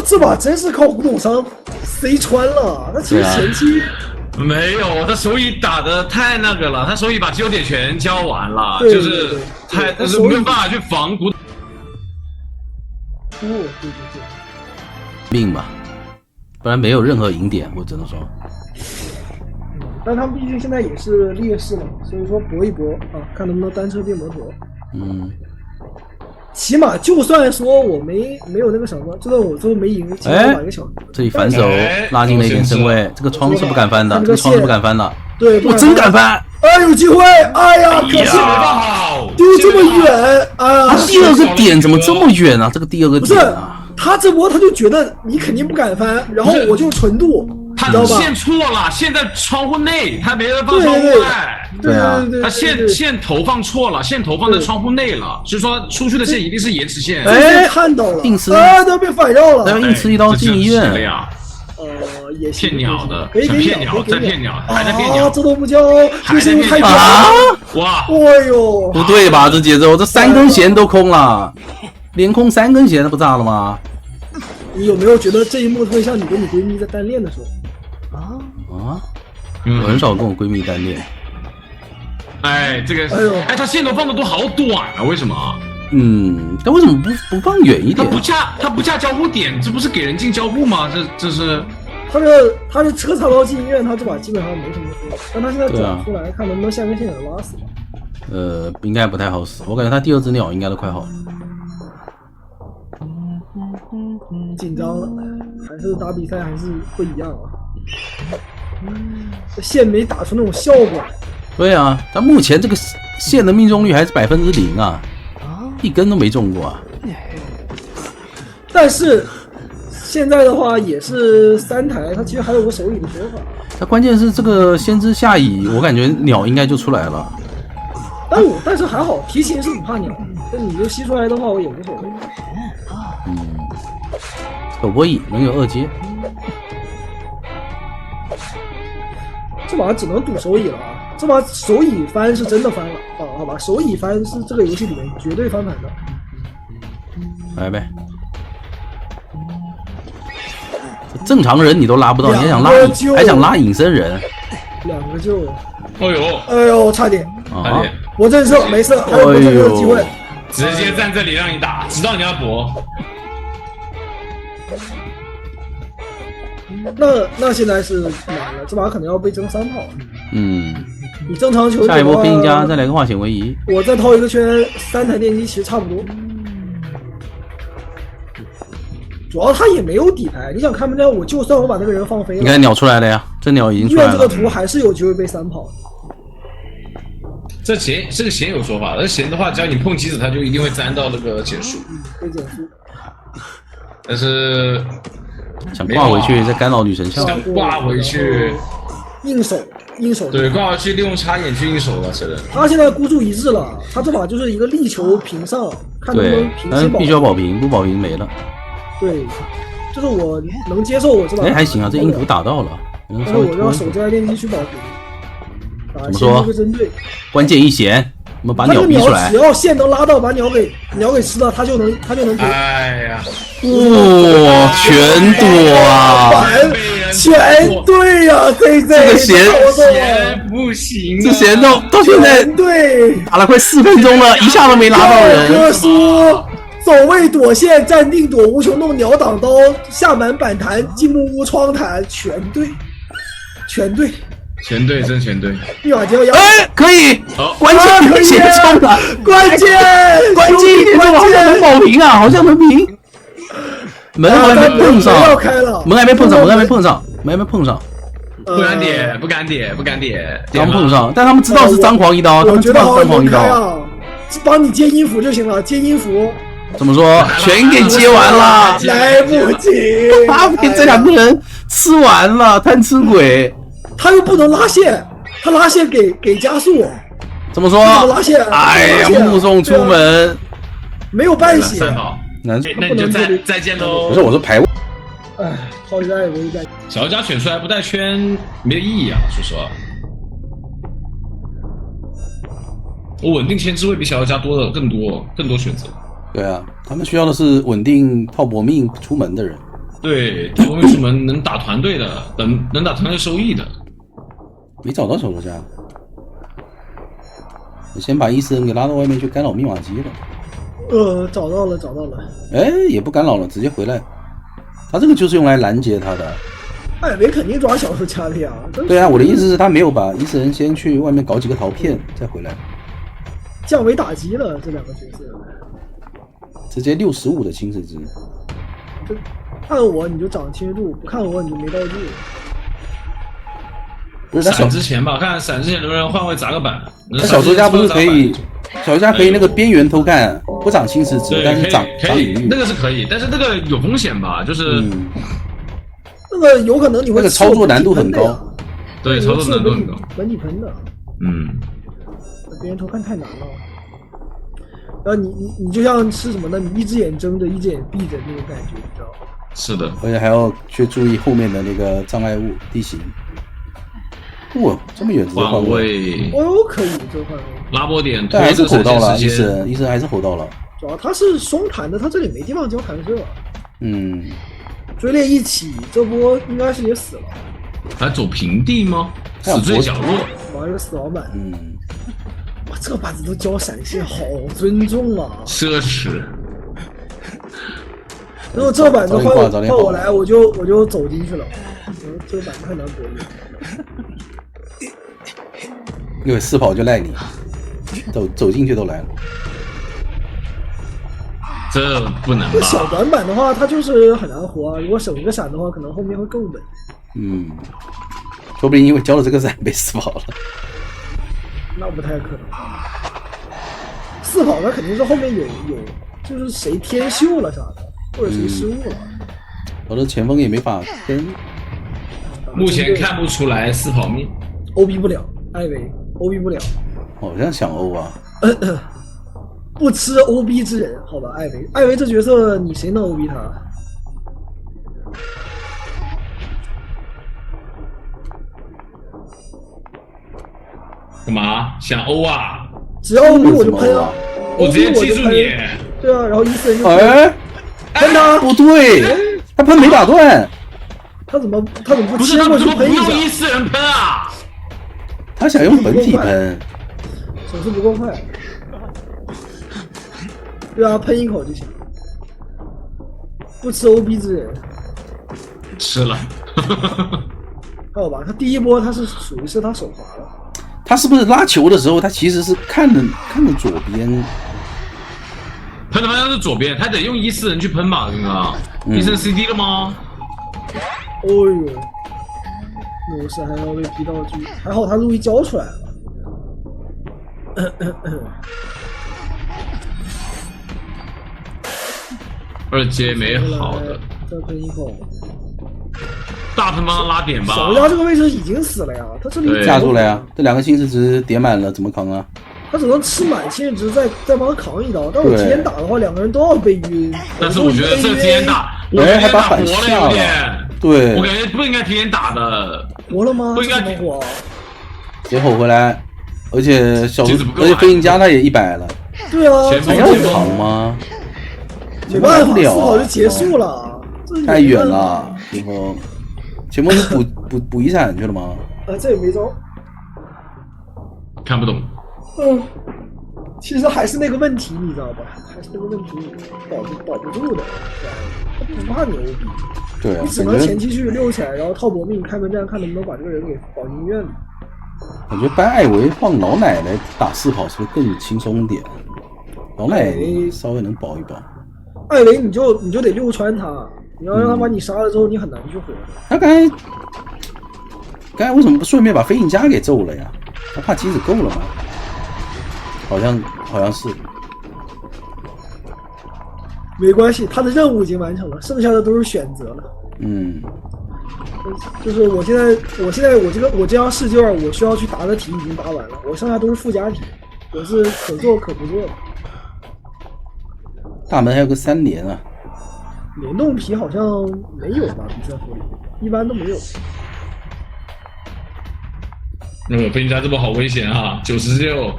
这把真是靠古董商塞穿了，他其实前期。没有，他手语打的太那个了，他手语把击球点全交完了，就是没有办法去防古。对，命吧，不然没有任何赢点，我只能说。但他们毕竟现在也是劣势嘛，所以说搏一搏啊，看能不能单车变摩托。起码就算说我没有那个什么，就算我最后没赢，起码把一个小这里反手拉近了一点身位，这个窗是不敢翻的，这个窗是不敢翻的。对，我真敢翻！有机会！哎呀，可惜丢这么远！他第2个点怎么这么远啊？这个第2个点啊，他这波他就觉得你肯定不敢翻，然后我就纯度，他线错了，线在窗户内，他没人放窗户外。对啊，他线头放错了，线头放在窗户内了，所以说出去的线一定是延迟线。看到了，硬吃都被反绕了，硬吃一刀进医院。也行骗鸟的，可以给骗鸟，在骗鸟，还在骗鸟，这都不叫，这是太屌啊！哇！哎呦，不对吧？这节奏，这3根弦都空了，连空3根弦，那不炸了吗？你有没有觉得这一幕特别像你跟你闺蜜在单恋的时候？啊？我很少跟我闺蜜单恋。哎，这个，哎，他线头放的都好短啊，为什么？但为什么不放远一点？他不架交互点，这不是给人进交互吗？这是。他是车插到进医院，他这把基本上没什么说，但他现在转出来，看能不能下根线给拉死。应该不太好死，我感觉他第2只鸟应该都快好了。紧张了，还是打比赛还是不一样啊。这线没打出那种效果。对啊，但目前这个线的命中率还是0%啊，一根都没中过啊。但是现在的话也是3台，它其实还有个手椅的说法。它关键是这个先知下蚁，我感觉鸟应该就出来了。但是还好，提琴是不怕鸟，那你就吸出来的话，我也无所谓。手波椅能有2阶，这把只能赌手椅了啊！这把手椅翻是真的翻了啊！好吧，手椅翻是这个游戏里面绝对翻盘的。来呗。正常人你都拉不到，你还想拉隐身人？2个救！哎呦，差点！差点！我震慑，没事，还有不震慑的机会。直接站这里让你打，知道你要搏。那现在是难了，这把可能要被争3炮。你正常球下一波拼家再来个化险为夷，我再掏一个圈，3台电机其实差不多。主要他也没有底牌，你想看不见？我就算我把那个人放飞了，你看鸟出来了呀，这鸟已经出来了。医院这个图还是有机会被3炮。这个弦有说法，那弦的话，只要你碰棋子，它就一定会沾到那个减速。会减速。但是想挂回去再干扰女神像，想挂回去，硬手。对，挂回去利用插眼去硬手了，是的。他现在孤注一掷了，他这把就是一个力求平上，看能不能平。但是必须要保平，不保平没了。对，就是我能接受我这把。还行啊，这音符打到了。但是我让手这台电机去保平。怎么说？关键一弦，我们把鸟逼出来。只要线能拉到，把鸟给吃了，他就能平。哎呀，哇，全躲啊！全对呀，这个弦不行，这弦到现在对打了快4分钟了，一下都没拉到人。哥说走位躲线，站定躲无穷洞，鸟挡刀，下满板弹，进木屋窗弹，全对。全对，真全对。密码就要可以，关键可以写中了，关键能保平啊，好像能平。门还没碰上，门还没碰上，不敢点，刚碰上，但他们知道是张狂一刀，他们知道是张狂一刀，帮你接音符就行了，接音符。怎么说？全给接完了，来不及，他被这2个人吃完了，贪吃鬼。他又不能拉线，他拉线给加速。怎么说？拉线？哎呀，目送出门，没有半血。那你就再见喽。不是，我说排位。哎，好在我一代。小家选出来不带圈没有意义啊，说实话。我稳定前置会比小家多的更多选择。对啊，他们需要的是稳定套搏命出门的人。对，套搏命出门能打团队的，能打团队收益的。没找到小说家，你先把伊斯恩给拉到外面去干扰密码机了。找到了。哎，也不干扰了，直接回来。他这个就是用来拦截他的。艾维肯定抓小说家的呀。对啊，我的意思是，他没有把伊斯恩先去外面搞几个陶片，再回来。降维打击了这2个角色。直接65的侵蚀值。看我你就长切度，不看我你就没道具。不是闪之前吧，看闪之前能不能换位砸个板。他小说家不是可以，小说家可以那个边缘偷干，不长侵蚀值，但是长领域，那个是可以，但是那个有风险吧，就是那个有可能你会那个操作难度很高，对，操作难度很高，本体喷的，边缘偷看太难了。然后你就像是什么呢？你一只眼睁着，一只眼闭着那种感觉，你知道吗？是的，而且还要去注意后面的那个障碍物地形。哇，这么远直接换位，哦，可以这个换位，拉波点，但还是吼到了，时间医生还是吼到了。主要他是双弹的，他这里没地方交弹射。嗯，追猎一起，这波应该是也死了。还走平地吗？死罪角落，玩个死老板。嗯，哇，这个板子都交闪现，好尊重啊！奢侈。如果这板子换我来，我就走进去了。这个板子太难博弈。因为4跑就赖你，走进去都来了。这不能吧？小短板的话，它就是很难活啊。如果省一个闪的话，可能后面会更稳。嗯，说不定因为交了这个闪被4跑了。那不太可能。4跑那肯定是后面有，就是谁天秀了啥的，或者谁失误了。我的前锋也没法跟。目前看不出来4跑命。OB 不了，艾维 OB 不了。好像想欧啊。不吃 OB 之人，好吧，艾维这角色你谁能 OB 他？干嘛？想欧啊？只要 OB 我就喷啊！我直接记住你。对啊，然后141就喷他。不对，他喷没打断。他怎么不切过去喷一下？不用141喷啊！他想用本体喷，手速不够快。对啊，喷一口就行。不吃 OB 之人。吃了。还有吧，他第一波他是属于是他手滑了。他是不是拉球的时候，他其实是看着左边？喷的方向是左边，他得用141去喷吧，刚刚。141 CD 了吗？哦呦，那我是还要被批道具，还好他路易交出来了。2阶没好的，再喷一口。大喷帮他拉点吧。小鸭这个位置已经死了呀，他这里架住了呀，这2个心事值叠满了，怎么扛啊？他只能吃满心事值再帮他扛一刀，但我提前打的话，2个人都要被晕。但是我觉得这提前打，还把反下了，对，我感觉不应该提前打的。活了吗？不应该活。别吼回来，而且飞行家他也100了。对啊，还要扛吗？没办法，4跑就结束了。太远了，前锋。前锋是补遗产去了吗？这也没招。看不懂。其实还是那个问题，你知道吧？还是那个问题，保不住的。他不怕你 OB， 对啊，你只能前期去溜起来，然后套搏命开门战，看能不能把这个人给保进医院。我觉得搬艾维放老奶来打4跑是不是更轻松点？老奶稍微能保一保。艾维你就得溜穿他，你要让他把你杀了之后，你很难去活。他刚才为什么不顺便把飞行家给揍了呀？他怕机子够了吗？好像是。没关系，他的任务已经完成了，剩下的都是选择了。就是我现在我这样试卷，我需要去答的题已经答完了，我剩下都是附加题，我是可做可不做的。大门还有个3连啊，联动皮好像没有吧？比赛服里一般都没有。飞行家这波好危险啊！96，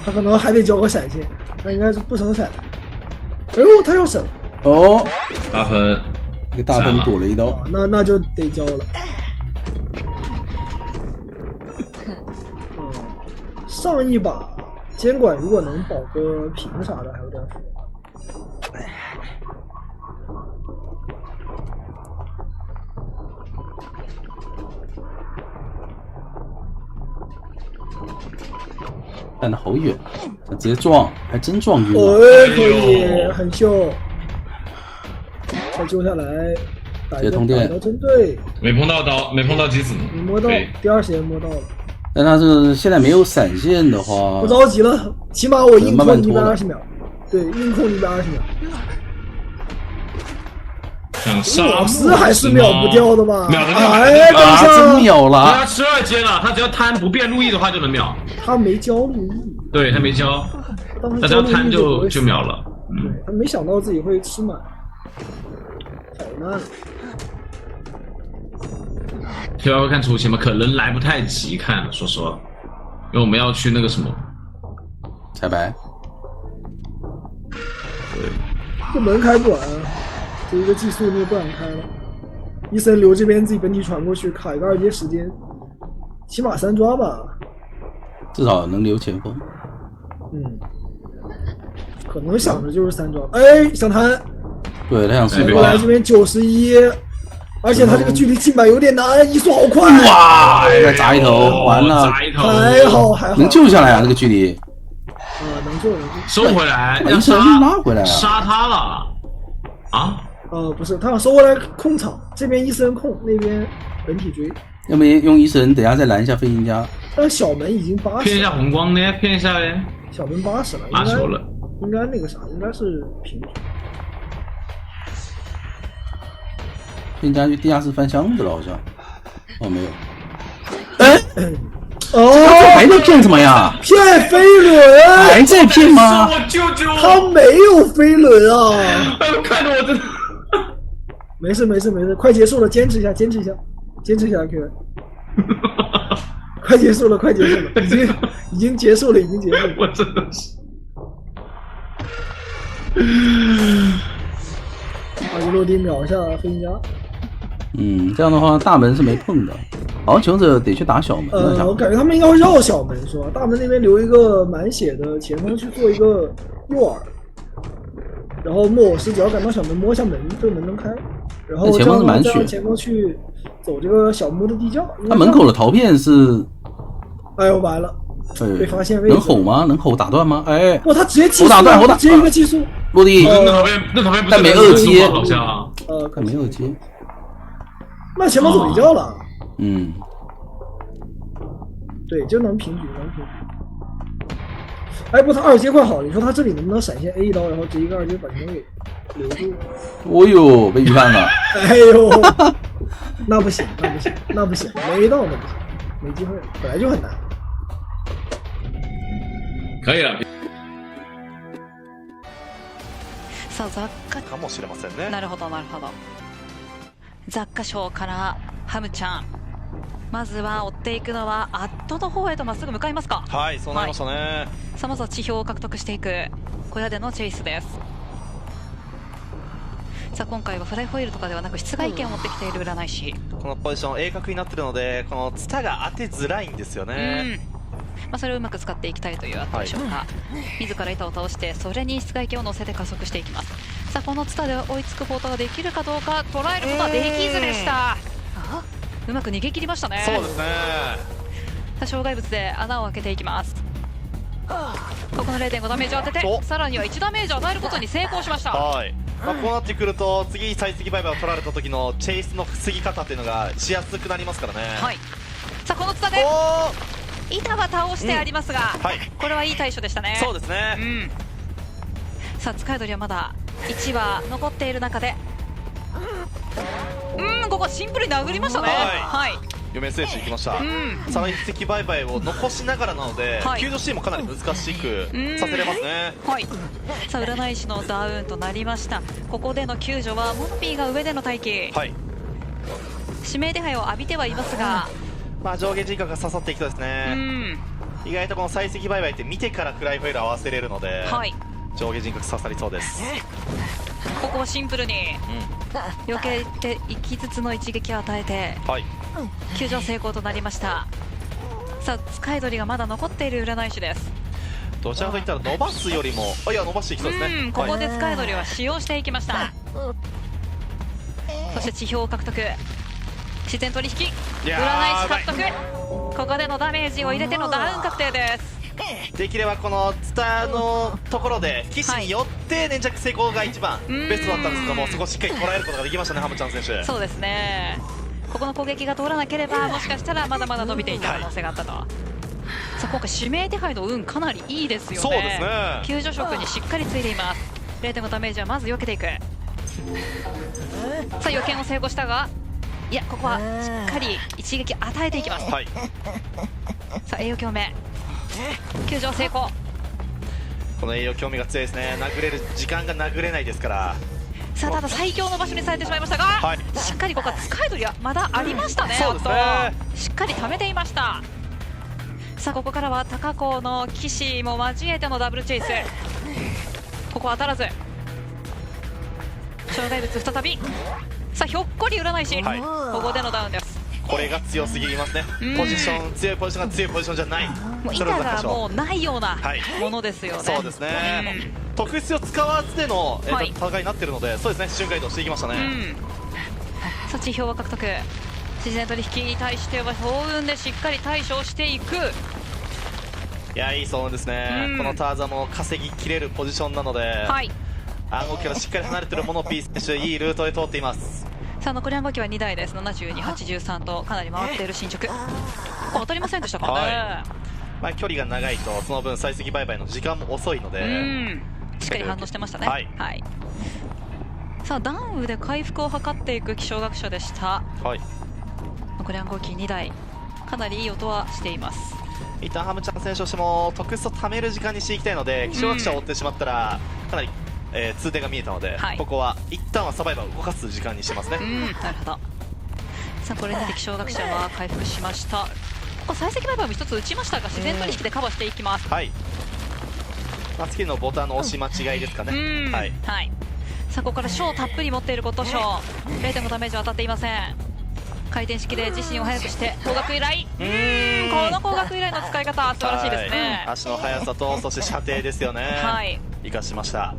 他可能还得交个闪现，他应该是不省闪。哎呦，他要省哦，大喷，一个大喷躲了一刀，那就得交了。上一把监管如果能保个平啥的，还有点说。站得好远，直接撞，还真撞晕了。可以，很秀。再救下来，直接通电。针对，没碰到刀，没碰到机子。你摸到，第2时间摸到了。但他是现在没有闪现的话，不着急了，起码我硬控120秒。对，硬控120秒。想杀还是秒不掉的吧？秒得掉，哎，真秒了！他吃2阶了，他只要摊不变路易的话就能秒。他没交路易，对他没交，他只要摊就秒了。他没想到自己会吃满。难了。需要看出勤吗？可能来不太及看，说实话，因为我们要去那个什么彩排。这门开不完，这一个技术你也不敢开了。医生留这边自己本体传过去，卡一个2阶时间，起码3抓吧。至少能留前锋。可能想着就是3抓。哎，想弹。对，他想试过来这边91，而且他这个距离进板有点难，移速好快。哇，再砸一头，完了，还好，能救下来啊，这个距离。能救。收回来，把医生拉回来了，杀他了啊？不是，他想收回来控场，这边医生控，那边本体追。要不用医生，等下再拦一下飞行家。但是小门已经80了。骗一下红光呢？骗一下嘞？小门80了，80了，应该那个啥，应该是平。飞行家去地下室翻箱子了，好像。哦，没有。还在骗什么呀？骗飞轮？还在骗吗？我救救我！他没有飞轮啊！哎呦，看着我真的。没事，快结束了，坚持一下 Q。快结束了，已经结束了。我真的是。一落地秒一下飞行家。这样的话大门是没碰的。好像求者得去打小门。我感觉他们应该会绕小门是吧？大门那边留一个满血的前锋去做一个诱饵，然后莫尔斯只要赶到小门摸一下门，这个门能开。然后前锋是满血，前锋去走这个小木的地窖。他门口的陶片是，哎呦完了，被发现位置。能吼吗？能吼打断吗？哎，哇，他直接技术，我打，直接一个技术落地。那陶片不是但没2阶，好像但没2阶。那前锋走地窖了。对，就能平局。哎，不，他2阶快好了，你说他这里能不能闪现 A 一刀，然后直接一个2阶把前锋给留住？哦呦，被预判了。哎呦，那不行，没到那不行，没机会，本来就很难。可以了。さあ雑貨かもしれませんね。なるほど。雑貨賞からハムちゃん。まずは追っていくのはアットの方へとまっすぐ向かいますか。はい、そうなりましたね。さあまずは地表を獲得していく小屋でのチェイスです。さあ今回はフライホイールとかではなく室外剣を持ってきている占い師。このポジション鋭角になってるので、このツタが当てづらいんですよね。それをうまく使っていきたいというあったでしょうか。自ら板を倒してそれに室外剣を乗せて加速していきます。さあこのツタで追いつくことができるかどうか、捉えることはできずでした。うまく逃げ切りましたね。そうですね。さあ障害物で穴を開けていきます。ここの 0.5 ダメージを当てて、さらには1ダメージを与えることに成功しました。はい、こうなってくると次採石売買を取られた時のチェイスの防ぎ方っていうのがしやすくなりますからね。はい。さあこのツタで板は倒してありますが、これはいい対処でしたね。そうですね。さあ使い鳥はまだ1羽残っている中で、ここはシンプルに殴りましたね。はい。余命制止いきました。採石売買を残しながらなので、救助シーンもかなり難しくさせれますね。はい。さあ占い師のダウンとなりました。ここでの救助はモッピーが上での待機。はい。指名手配を浴びてはいますが、上下人格が刺さっていくとですね、意外とこの採石売買って見てからフライホイール合わせれるので、上下人格刺さりそうです。ここはシンプルに避けていきつつの一撃を与えて、救助成功となりました。さあ使い鳥がまだ残っている占い師です。どちらかといったら伸ばすよりも、いや伸ばしていきそうですね。ここで使い鳥は使用していきました。そして地表を獲得、自然取引、占い師獲得。ここでのダメージを入れてのダウン確定です。できればこのツタのところで騎士によって粘着成功が一番ベストだったんですけども、そこをしっかり捉えることができましたね、ハムちゃん選手。そうですね。ここの攻撃が通らなければ、もしかしたらまだまだ伸びていた可能性があったと。さあ今回指名手配の運かなりいいですよね。そうですね。救助色にしっかりついています。0.5 ダメージはまず避けていく。さあ予見を成功したが、いやここはしっかり一撃与えていきます。さあ栄養共鳴、救助成功。この栄養興味が強いですね。殴れる時間が殴れないですから。さあただ最強の場所にされてしまいましたが、はい、しっかりここは使い取りはまだありましたね。そうですね、しっかり貯めていました。さあここからは高校の岸も交えてのダブルチェイス。ここは当たらず、障害物再び、さあひょっこり占い師、はい、ここでのダウンです。これが強すぎますね。ポジション、強いポジションが強いポジションじゃない、もう板がもうないようなものですよね。そうですね、特質を使わずでの、戦いになっているので、そうですね、瞬間移動していきましたね。さあ地表は獲得、自然取引に対しては幸運でしっかり対処していく。いや、いい騒音ですね、このターザも稼ぎきれるポジションなので、暗号機からしっかり離れているものを P 選手、いいルートで通っています。さあ残り暗号機は2台です。72、83とかなり回っている進捗。当たりませんでしたかね。まあ、距離が長いとその分採石売買の時間も遅いので、しっかり反応してましたね。はい、さあダウンで回復を図っていく気象学者でした。残り暗号機2台、かなりいい音はしています。一旦ハムちゃん選手としても特質を貯める時間にしていきたいので、気象学者を追ってしまったらかなり通電が見えたので、ここは一旦はサバイバーを動かす時間にしてますね。なるほど。さあこれで気象学者は回復しました。ここ採石バイバーも一つ打ちましたが、自然取引でカバーしていきます。スキルのボタンの押し間違いですかね。さあここから小たっぷり持っていること小 0.5 ダメージは当たっていません。回転式で自身を速くして光学由来、この光学由来の使い方素晴らしいですね。足の速さとそして射程ですよね。生かしました。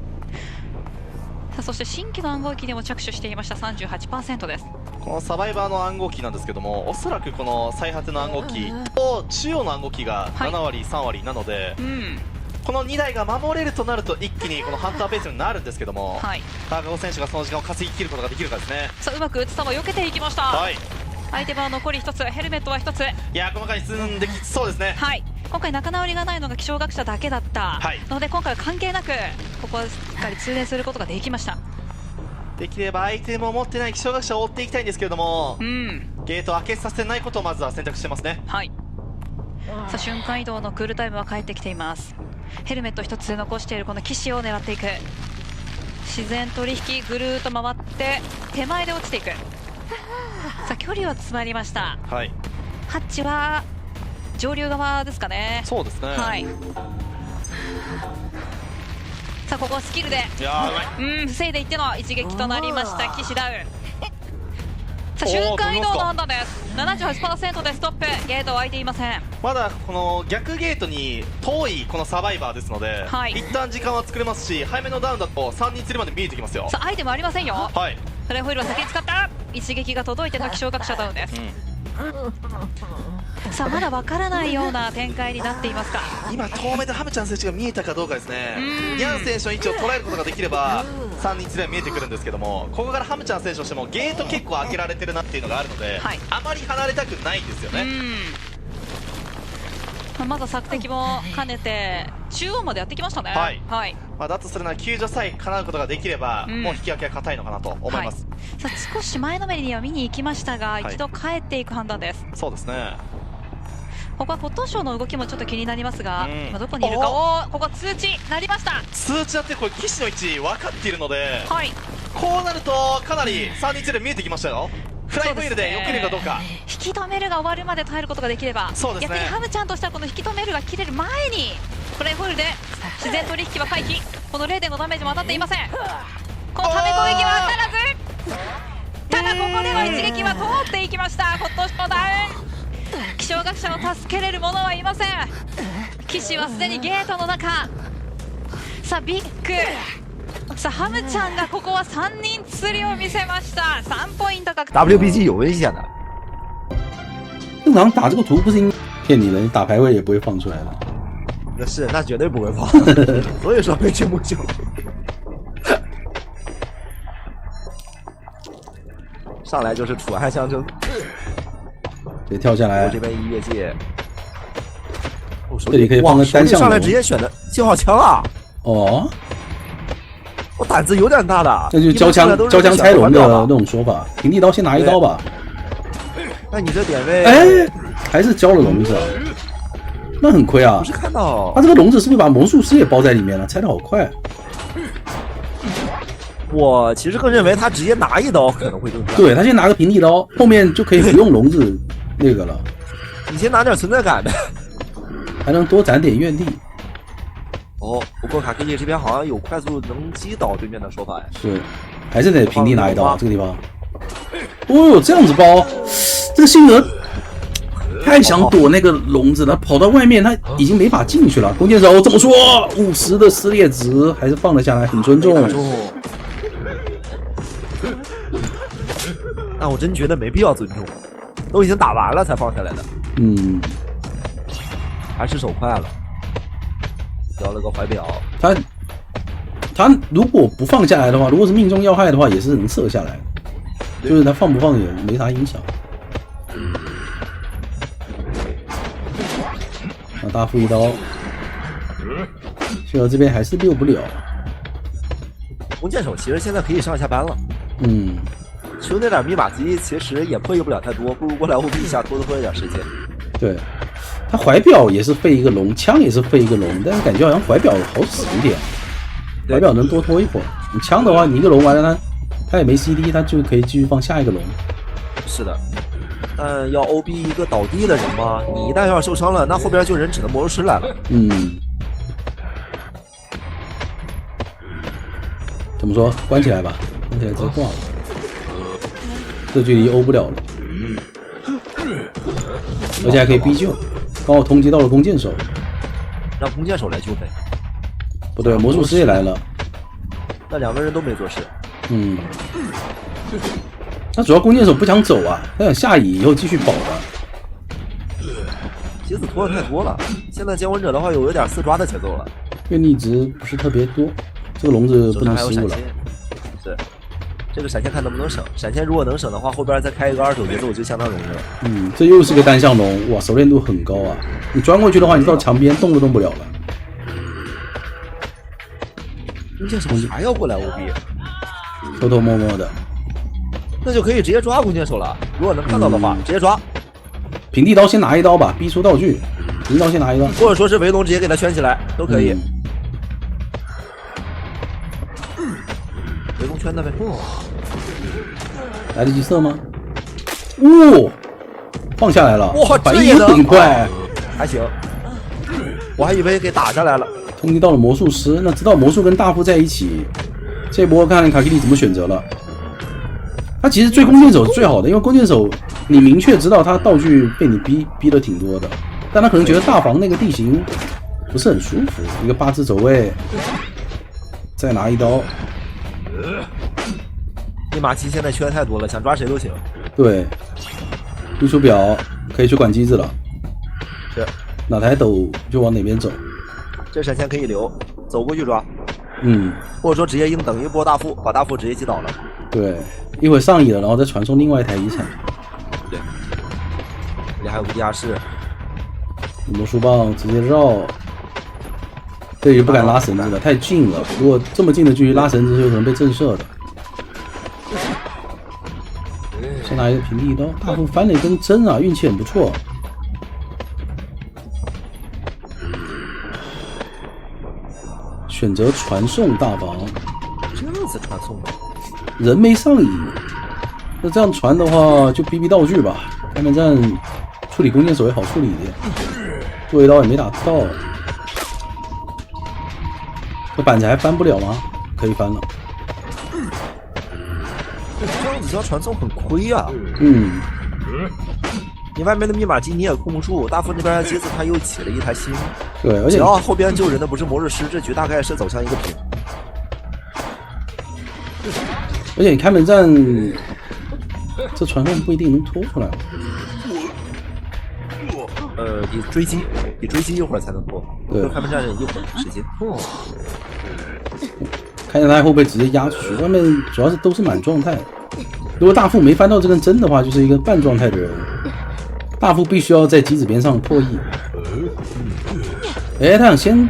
さあそして新規の暗号機でも着手していました。 38% です。このサバイバーの暗号機なんですけども、おそらくこの最果ての暗号機と中央の暗号機が7割、3割なので、この2台が守れるとなると一気にこのハンターベースになるんですけども、高尾選手がその時間を稼ぎ切ることができるかですね。さあうまく打つ球を避けていきました。相手は残り1つ、ヘルメットは1つ。いや、細かに進んできそうですね。今回仲直りがないのが気象学者だけだった、ので今回は関係なくここはしっかり通電することができました。できればアイテムを持ってない気象学者を追っていきたいんですけれども、ゲートを開けさせないことをまずは選択してますね。さあ瞬間移動のクールタイムは返ってきています。ヘルメット1つ残しているこの岸を狙っていく。自然取引ぐるーっと回って手前で落ちていく。さあ距離は詰まりました。ハッチは上流側ですかね。そうですね。さあここはスキルで防いでいっての一撃となりました。岸ダウン。さあ瞬間移動の判断です。 78% でストップ。ゲートは開いていません。まだこの逆ゲートに遠いこのサバイバーですので、一旦時間は作れますし、早めのダウンだと3人釣りまで見えてきますよ。さあアイテムありませんよ。フライホイールは先に使った。一撃が届いての気象学者ダウンです。さあまだ分からないような展開になっていますか。今遠目でハムちゃん選手が見えたかどうかですね。ニャン選手の位置を捉えることができれば3人釣りは見えてくるんですけども、ここからハムちゃん選手としてもゲート結構開けられてるなっていうのがあるので、あまり離れたくないんですよね。まだ索敵も兼ねて中央までやってきましたね。だとするなら救助さえ叶うことができれば、もう引き分けは硬いのかなと思います。さあ少し前のめりには見に行きましたが、一度帰っていく判断です。そうですね。ここはポットショーの動きもちょっと気になりますが、今どこにいるか。ここ通知なりました。通知だって、これ岸の位置分かっているので、こうなるとかなり3人釣り見えてきましたよ。フライホイールで避けるかどうか。引き止めるが終わるまで耐えることができれば、逆にハムちゃんとしてはこの引き止めるが切れる前にフライホイールで自然取引は回避。この 0.5 ダメージも当たっていません。このため攻撃は当たらず、ただここでは一撃は通っていきました。ポットショーダウン。気象学者の助けれる者はいません。岸はすでにゲートの中。さあビッグ、さあハムちゃんがここは3人釣りを見せました。3ポイント獲得。 WBG 有危险的。正常打这个图不是应该骗你的，你打排位也不会放出来的。是，那绝对不会放。所以说没进不久。上来就是楚汉相争。得跳下来。我这边一越界。这里可以放个单向上来直接选的信号枪啊！哦，我胆子有点大的。这就是交枪拆龙的那种说法，平地刀先拿一刀吧。那你这点位，哎，还是交了笼子，那很亏啊。不是看到他这个笼子是不是把魔术师也包在里面了？拆的好快。我其实更认为他直接拿一刀可能会更快。对他先拿个平地刀，后面就可以不用笼子那个了。你先拿点存在感呗，还能多攒点怨力。哦，不过卡克利这边好像有快速能击倒对面的说法呀。是，还是得平地拿一刀。这个地方，哦哟，这样子包，这个辛德太想躲那个笼子了，跑到外面他已经没法进去了。弓箭手怎么说？50的撕裂值还是放了下来，很尊重。那我真觉得没必要尊重，都已经打完了才放下来的。嗯，还是手快了。掉了个怀表，他如果不放下来的话，如果是命中要害的话，也是能射下来，就是他放不放也没啥影响。那大副一刀，谢尔这边还是溜不了。弓箭手其实现在可以上下班了。嗯，求那点密码机其实也破译不了太多，不如过来 OP 一下，拖一点时间。对。他怀表也是废一个龙，枪也是废一个龙，但是感觉好像怀表好使一点，怀表能多拖一会儿。你枪的话，你一个龙完了他也没 CD， 他就可以继续放下一个龙。是的，但要 OB 一个倒地的人吗？你一旦要受伤了，那后边就人只能魔术师来了。嗯，怎么说？关起来吧，关起来直接挂了，这距离欧不了了，而且还可以逼救。刚好通缉到了弓箭手，让弓箭手来救呗。不对，魔术师也来了。那两个人都没做事。嗯，那主要弓箭手不想走啊，他想下野以后继续保的。棋子拖的太多了，现在见闻者的话有点四抓的节奏了。愿力值不是特别多，这个笼子不能失误了。是。这个闪现看能不能省，闪现如果能省的话，后边再开一个2手节奏就相当容易了。嗯，这又是个单向龙，哇，熟练度很高啊！你钻过去的话，你到墙边动都动不了了。弓箭手还要过来 OB， 偷偷摸摸的，那就可以直接抓弓箭手了。如果能看到的话，直接抓。平地刀先拿一刀吧，逼出道具。平地刀先拿一刀，或者说是围龙直接给他圈起来都可以。围龙圈的呗。来得及射吗？哦，放下来了，哇，反应很快，还行。我还以为给打下来了。通缉到了魔术师，那知道魔术跟大副在一起，这波看卡基里怎么选择了。他其实追弓箭手是最好的，因为弓箭手你明确知道他道具被你逼的挺多的，但他可能觉得大房那个地形不是很舒服。一个8字走位，再拿一刀。密码机现在缺的太多了，想抓谁都行。对，绿出表可以去管机子了。是，哪台抖就往哪边走。这闪现可以留，走过去抓。嗯，或者说直接硬等一波大副，把大副直接击倒了。对，一会儿上野了，然后再传送另外一台遗产。对，这里还有个地下室。魔术棒直接绕。这里就不敢拉绳子了，太近了。如果这么近的距离拉绳子，是有可能被震慑的。先拿一个平地刀，大副翻了一根针啊，运气很不错。选择传送大房，这样子传送的，人没上瘾。那这样传的话，就逼道具吧。开门战处理弓箭手也好处理一点，多一刀也没打到。这板子还翻不了吗？可以翻了。这样子要传送很亏啊。嗯。你外面的密码机你也控不住，大副那边的机子他又起了一台新。对，而且只要后边救人的不是魔术师，这局大概是走向一个平。而且你开门战，这传送不一定能拖出来。得追击一会儿才能拖。对，开门战一会儿时间。看见他会不会直接压出去？外面主要是都是满状态。如果大副没翻到这根针的话，就是一个半状态的人。大副必须要在机子边上破译。哎，他想先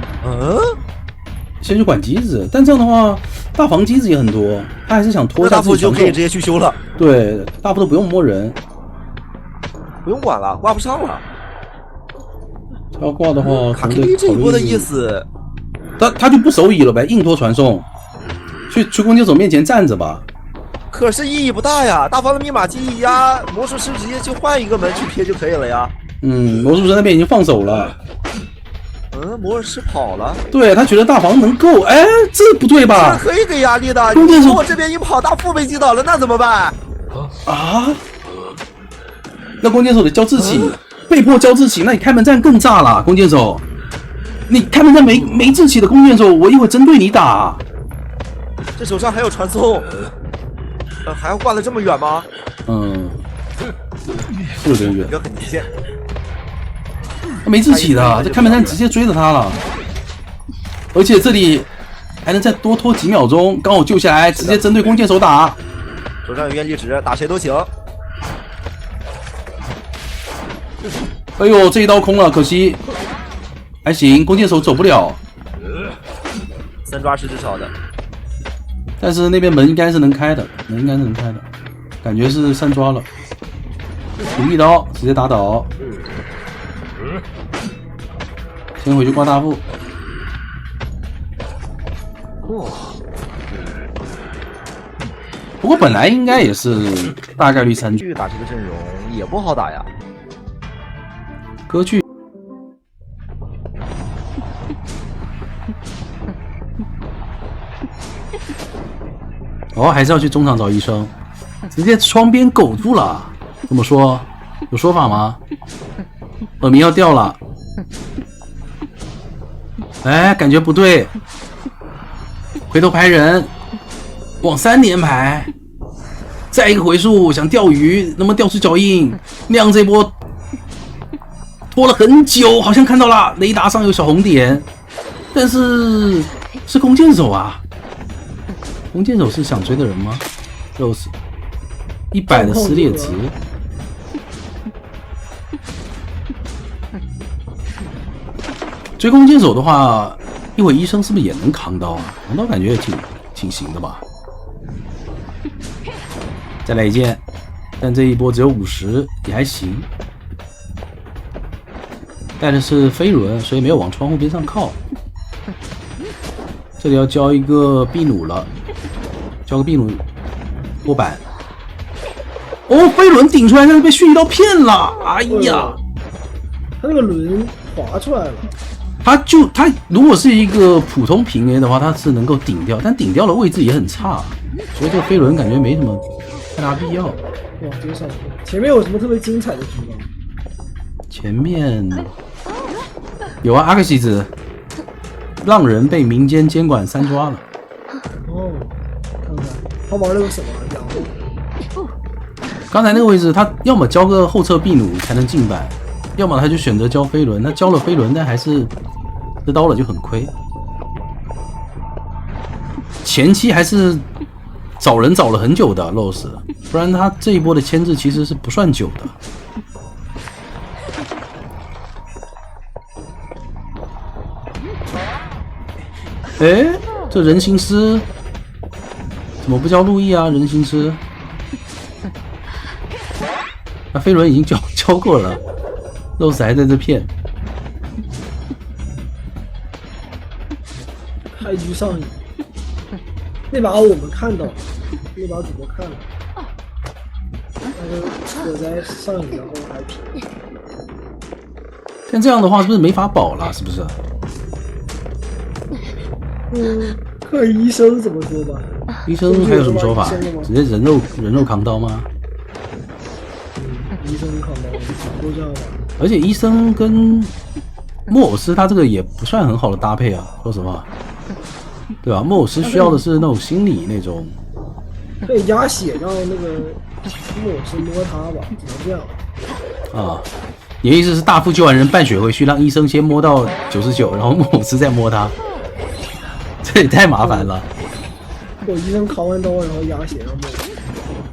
去管机子，但这样的话，大房机子也很多，他还是想拖一下自己。大副就可以直接去修了。对，大副都不用摸人，不用管了，挂不上了。他要挂的话，卡克利这一波的意思，他就不手椅了呗，硬拖传送。去弓箭手面前站着吧。可是意义不大呀，大方的密码机一压，魔术师直接就换一个门去贴就可以了呀。魔术师那边已经放手了。魔术师跑了。对他觉得大房能够，哎，这不对吧？这可以给压力的。弓箭手我这边一跑，大副被击倒了，那怎么办？啊？那弓箭手得交自己，被迫交自己，那你开门战更炸了，弓箭手。你开门战没志气的弓箭手，我一会针对你打。这手上还有传送，还要挂得这么远吗？是有点远。一个很极限。他没志气的，这开门战直接追着他了，而且这里还能再多拖几秒钟，刚好救下来，直接针对弓箭手打。手上有原力值，打谁都行。哎呦，这一刀空了，可惜。还行，弓箭手走不了。3抓是至少的，但是那边门应该是能开的，感觉是3抓了。补一刀，直接打倒。先回去挂大副。不过本来应该也是大概率3局打这个阵容也不好打呀。歌剧。还是要去中场找医生，直接双边苟住了。这么说有说法吗？耳鸣要掉了。哎，感觉不对，回头排人，往3连排，再一个回数，想钓鱼，能不能钓出脚印？亮这波拖了很久，好像看到了雷达上有小红点，但是是弓箭手啊。弓箭手是想追的人吗？Rose 100的撕裂值，追弓箭手的话，一会医生是不是也能扛刀啊？扛刀感觉也挺行的吧？再来一件，但这一波只有50，也还行。带的是飞轮，所以没有往窗户边上靠。这里要交一个秘弩了。交个秘弩拨板，飞轮顶出来，但是被蓄力刀骗了。哎呀，他那个轮滑出来了。他如果是一个普通平 A 的话，他是能够顶掉，但顶掉的位置也很差，所以这个飞轮感觉没什么太大必要。哇，这个上去，前面有什么特别精彩的局吗？前面有啊，阿克西子浪人被民间监管3抓了。他玩了个什么？刚才那个位置，他要么交个后撤秘弩才能进板，要么他就选择交飞轮。他交了飞轮，但还是这刀了就很亏。前期还是找人找了很久的 Rose， 不然他这一波的牵制其实是不算久的。哎，这人形师怎么不交路易啊？人形师，那飞轮已经交过了 ，Rose 还在这骗。开局上瘾，那把我们看到了，那把主播看了，但是我在上瘾，然后还平。但这样的话是不是没法保了？是不是？看医生怎么说吧。医生还有什么说法？直接人肉扛刀吗？医生扛刀，都这样吧。而且医生跟莫偶斯他这个也不算很好的搭配啊，说实话，对吧？莫偶斯需要的是那种心理那种，可以压血让那个莫偶斯摸他吧，只能这样。啊，你的意思是大副救完人半血回去，让医生先摸到99，然后莫偶斯再摸他，这也太麻烦了。我医生扛完刀，然后压血让莫偶斯。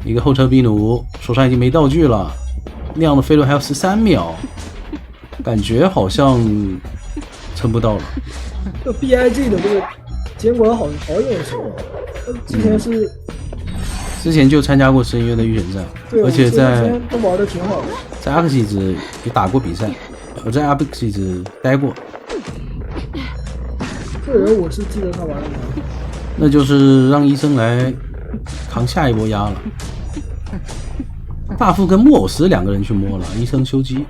一个后撤比努，手上已经没道具了，那样的飞轮还有13秒。感觉好像撑不到了。这 BIG 的这个监管好眼熟啊！之前就参加过深渊的预选赛，而且都玩的挺好的。在阿克西子也打过比赛，我在阿克西子待过。这人我是记得他玩的蛮好。那就是让医生来扛下一波压了。大副跟木偶石2个人去摸了，医生修机。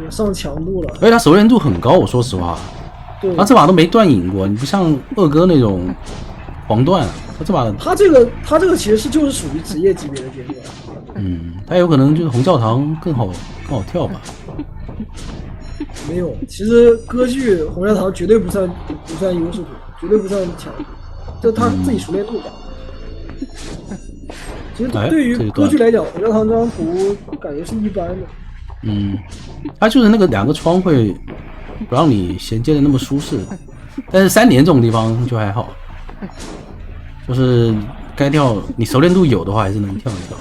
上强度了，而且他熟练度很高，我说实话，对，他这把都没断影过，你不像二哥那种黄段，他这把他这个其实就是属于职业级别的阶段。他有可能就是红教堂更好跳吧。没有，其实歌剧红教堂绝对不算优势度，绝对不算强，这他自己熟练度高。其实对于歌剧来讲，红教堂这张图感觉是一般的。他就是那个2个窗会不让你衔接的那么舒适，但是3连这种地方就还好，就是该跳你熟练度有的话还是能跳一跳。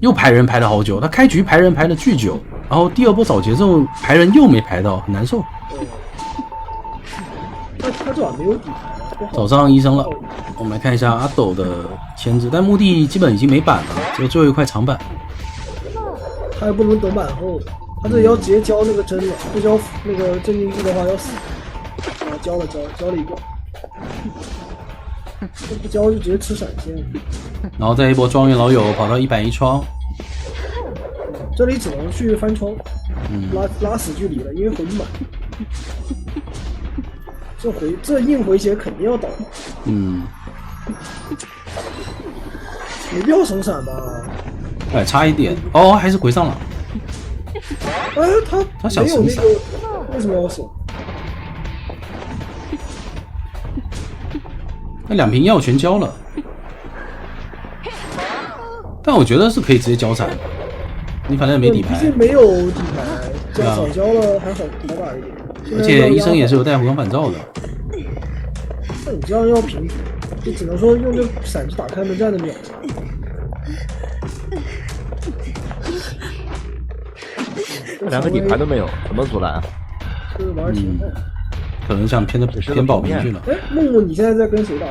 又排人排了好久，他开局排人排了巨久，然后第2波找节奏排人又没排到，很难受。他这把没有底牌。找上医生了，我们来看一下阿斗的牵制，但墓地基本已经没板了，只有最后一块长板。他也不能等板后，他这要直接交那个针了，不交那个镇静剂的话要死。交了一个，不交就直接吃闪现。然后再一波庄园老友跑到110窗，这里只能去翻窗，拉死距离了，因为回不满。这硬回血肯定要倒。没必要省闪吧？哎，差一点哦，还是回上了。哎，他想省闪，为什么要省？那2瓶药全交了，但我觉得是可以直接交闪的。你反正没底牌，毕竟没有底牌，早交了还好打一点。而且医生也是有带回光返照的。那你这样要平局，就只能说用这闪去打开门战的秒。2个底牌都没有，怎么阻拦？这玩的挺好。可能想偏保平去了。哎，木木，你现在在跟谁打？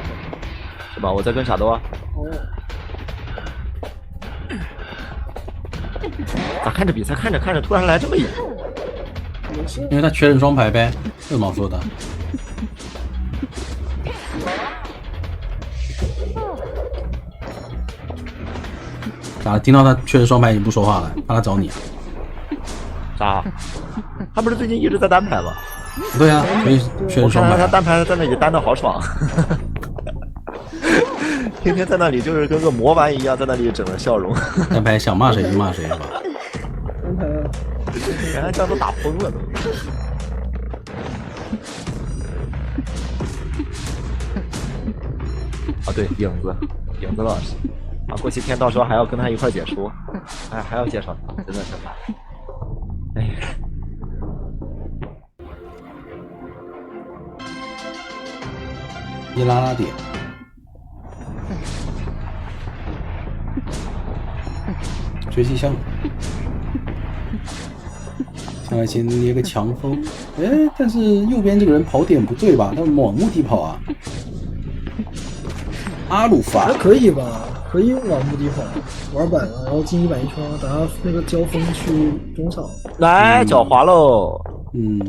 是吧？我在跟傻豆啊。哦。咋看着比赛看着突然来这么一？因为他缺人双排呗，有什么好说的？咋听到他缺人双排已经不说话了？怕他找你啊？啥？他不是最近一直在单排吗？对啊，缺人双排。他单排在那里单的好爽，天天在那里就是跟个魔丸一样，在那里整个笑容。单排想骂谁就骂谁是吧？单排啊，原来这样都打疯了都。啊，对，影子老师啊，过些天到时候还要跟他一块解说，哎，还要介绍他，真的是，哎。一拉点，追击项，上来先捏个强风，哎，但是右边这个人跑点不对吧？他往墓地跑啊！阿鲁法还可以吧？可以往墓地跑，玩板了，然后进110窗，等下那个交锋去中场。来，脚滑喽！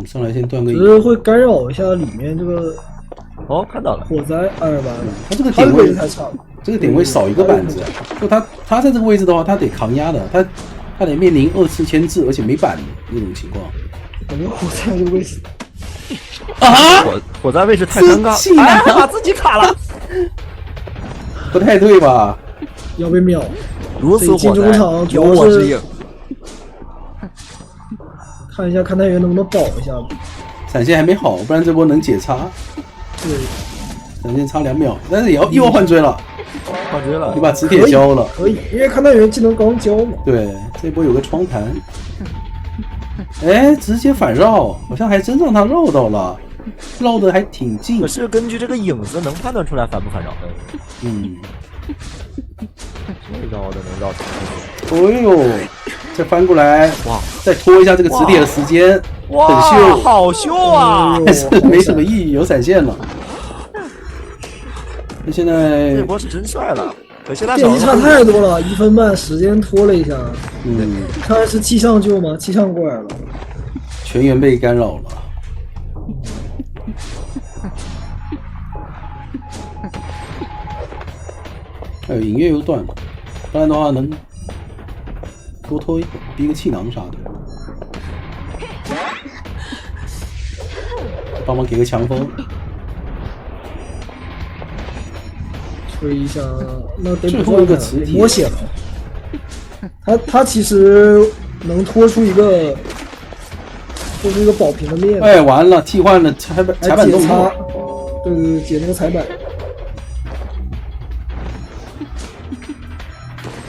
上来先断个。只是会干扰一下里面这个。哦，看到了，火灾228的，他这个点位太差了，这个点位少一个板子，就他在这个位置的话，他得扛压的，他得面临2次牵制，而且没板那种情况。感觉火灾这个位置啊，火灾位置太尴尬，哎，把自己卡了，不太对吧？要被秒，如此火灾，有我之影。看一下勘探员能不能保一下吧。闪现还没好，不然这波能解差。对，闪现差2秒，但是也要又要换追了，你把磁铁交了，可以，因为勘探员技能刚交嘛。对，这波有个窗弹，哎，直接反绕，好像还真让他绕到了，绕的还挺近。可是根据这个影子能判断出来反不反绕？这绕的能绕成。哎呦，再翻过来，哇，再拖一下这个磁铁的时间，哇，很秀，好秀啊！但是没什么意义，有闪现了。那现在这波是真帅了，可惜他电击差太多了，1分半时间拖了一下。看是气象救吗？气象过来了，全员被干扰了。还有营业又断了，不然的话能多拖一会儿，逼个气囊啥的，帮忙给个强风。吹一下，那得最后一个磁铁摸血了。他其实能拖出一个保平的面。哎，完了，替换了踩板动作。对，解那个踩板。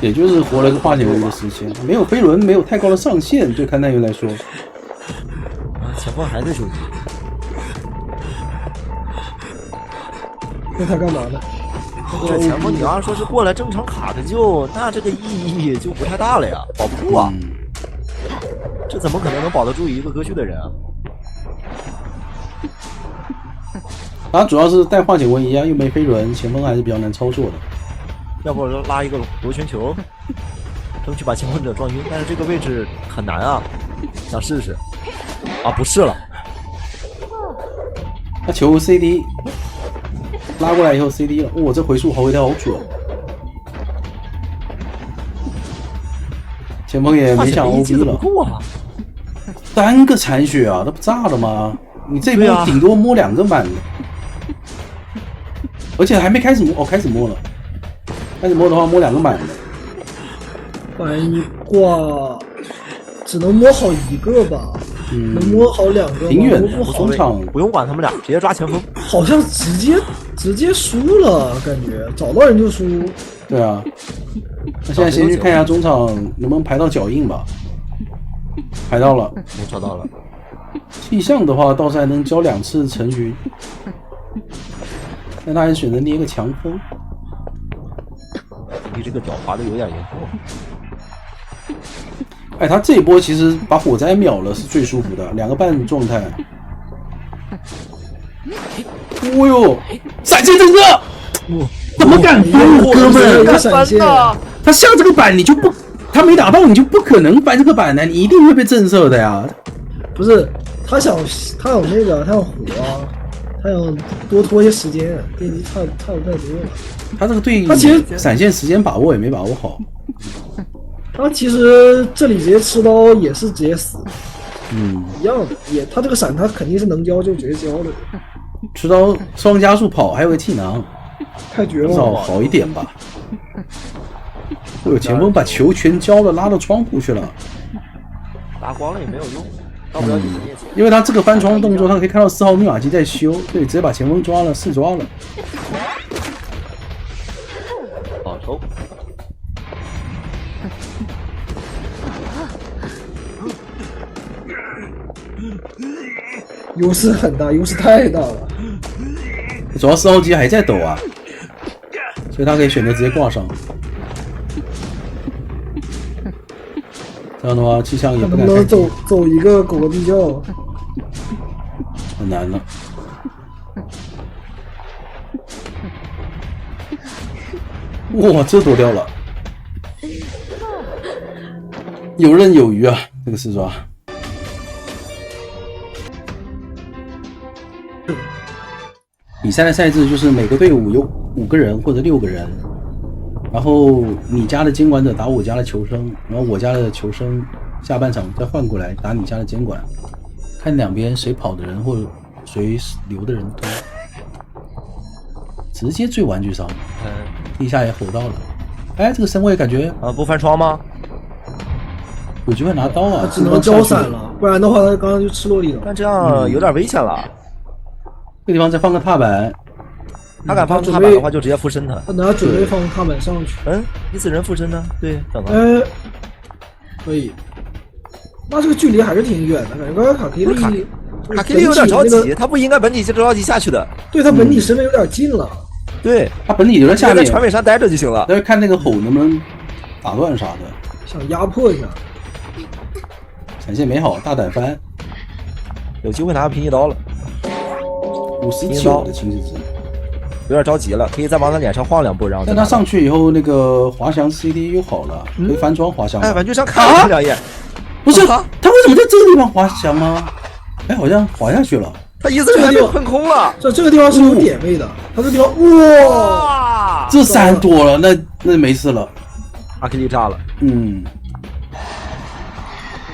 也就是活了个化解文的时间，没有飞轮，没有太高的上限，对勘探员来说。前锋还在休息。那他干嘛呢？这前锋你要说是过来正常卡的救，那这个意义就不太大了呀，保不住啊。这怎么可能能保得住一个割去的人啊？他主要是带化解文一样，又没飞轮，前锋还是比较难操作的。要不拉一个螺旋球，争取把前锋者撞晕，但是这个位置很难啊，想试试啊，不是了。那球 CD 拉过来以后 CD 了，哇，这回速回调好准。前锋也没想 OB 了，3个残血啊，那不炸了吗？你这波顶多摸2个满的，而且还没开始摸，开始摸了。开始摸的话，摸2个满的。反一挂只能摸好1个吧，能摸好2个。挺远的，中场不用管他们俩，直接抓前锋。好像直接输了，感觉找到人就输。对啊，那现在先去看一下中场能不能排到脚印吧。排到了，我找到了。气象的话倒是还能交2次成局，但他还是选择捏个强风。你这个屌滑的有点严重。哎，他这一波其实把火灾秒了是最舒服的，2个半状态。哦呦，闪现这个，怎么敢翻，哥们？闪现，他下这个板你就不，他没打到你就不可能翻这个板的，你一定会被震慑的呀。不是，他有那个，他想活啊，他想多拖些时间，电击差太多了。他这个对他其实闪现时间把握也没把握好。他其实这里直接吃刀也是直接死，一样的，他这个闪他肯定是能交就直接交的。吃刀双加速跑，还有个气囊，太绝了，至少好一点吧。会有前锋把球全交了，拉到窗户去了，打光了也没有用，到不了你的面前。因为他这个翻窗动作，他可以看到4号密码机在修，对，直接把前锋抓了，4抓了。报仇。优势很大，优势太大了。主要4号机还在抖啊，所以他可以选择直接挂上。这样的话，气象也不敢能不能走一个狗狗地窖？很难了。哇，这躲掉了，游刃有余啊！这个4抓。比赛的赛制就是每个队伍有5个人或者6个人，然后你家的监管者打我家的求生，然后我家的求生下半场再换过来打你家的监管，看两边谁跑的人或者谁留的人多，直接坠玩具伤。地下也吼到了，哎，这个身位感觉不翻窗吗？有机会拿刀啊，只能交闪了，不然的话他刚刚就吃落地了。但这样有点危险了。这个地方再放个踏板，他敢放踏板的话就直接附身他。他等下准备放踏板上去。一次人附身呢？对，等吧。可以。那这个距离还是挺远的，感觉刚刚卡克利有点着急，他不应该本体就着急下去的。对他本体身位有点近了。对，他本体留在下面，在船尾上待着就行了。要看那个吼能不能打断啥的。想压迫一下。闪现没好，大胆翻，有机会拿个平移刀了。 59的轻质值，有点着急了，可以再往他脸上晃2步，然后再。但他上去以后，那个滑翔 CD 又好了，可以翻装滑翔。哎，玩具商看了2眼，不是他为什么在这个地方滑翔吗？哎，好像滑下去了。他意思是被喷空了。这个地方是有点位的，他这地方哇，这3躲了，那没事了。阿 K 力炸了。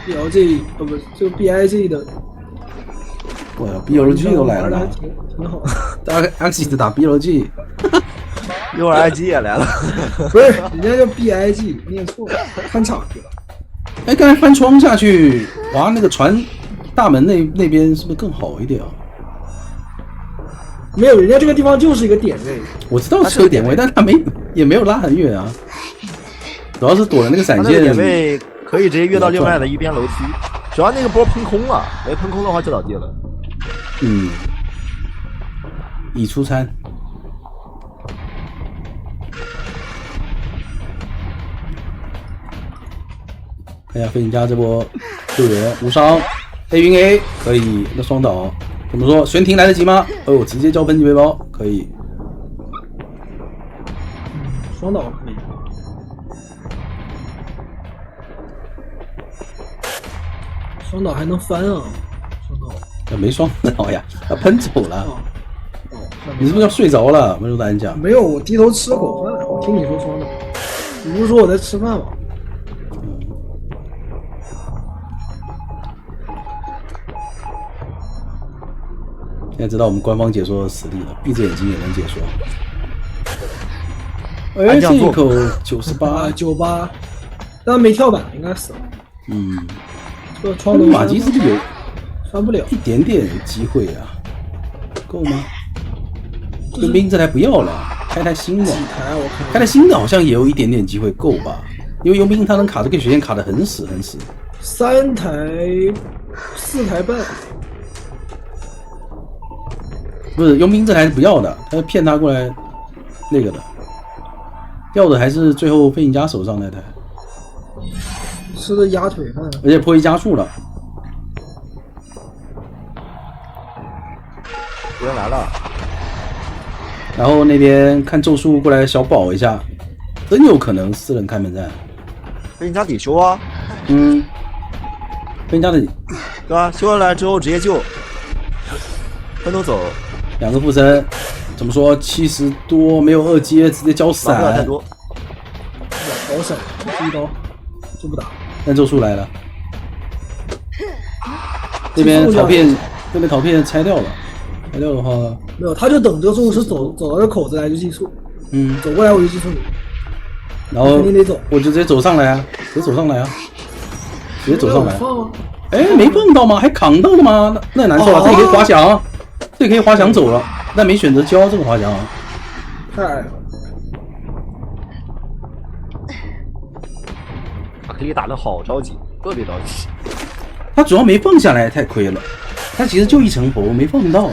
BLG 不，这个 BIG 的。哇 ，BLG 都来了，挺好。阿 X 打 BLG， 一会儿 IG 也来了。不是，人家叫 BIG， 念错了，翻场去了。哎，刚才翻窗下去，哇，那个船大门那边是不是更好一点啊？没有，人家这个地方就是一个点位。我知道是个点位，但他也没有拉很远啊。主要是躲了那个闪现。点位可以直接跃到另外的一边楼梯，主要那个波喷空了，没喷空的话就倒地了。已出餐。哎呀，飞行家这波救援无伤 ，A 晕 A 可以，那双倒怎么说？悬停来得及吗？哦，直接交喷气背包可以。双倒可以。双倒还能翻啊！双倒没双倒呀，他喷走了。你是不是要睡着了？温柔大人讲。没有，我低头吃口饭，我听你说双倒，你不是说我在吃饭吗？现在知道我们官方解说的实力了，闭着眼睛也能解说。哎，这一口98，但没跳板，应该死了。这个窗马基是不是有翻不了一点点机会啊？够吗？佣兵这台不要了，开台新的。开台新的好像也有一点点机会，够吧？因为佣兵他能卡这个血线卡得很死很死。 4台半。不是佣兵这台是不要的，他骗他过来那个的，要的还是最后飞行家手上那台。吃的鸭腿饭，而且破译加速了。有人来了，然后那边看咒术过来小保一下，真有可能4人开门战。飞行家得修啊，飞行家的对吧？修下来之后直接救，分头走。 2个附身，怎么说？70多没有2阶，直接交闪。太多，好闪，一刀就不打。但咒术来了，那边陶片拆掉了，拆掉的话没有，他就等着咒术走到这口子来就技术，走过来我就技术你，然后肯定得走，我就直接走上来啊，直接走上来啊，直接走上来。放哎，没碰到吗？还扛到了吗？那难受啊！这里可以滑翔，这里可以滑翔走了，但没选择交这个滑翔。太矮了。阿克里打得好着急，特别着急。他主要没放下来，太亏了。他其实就一层头没放到。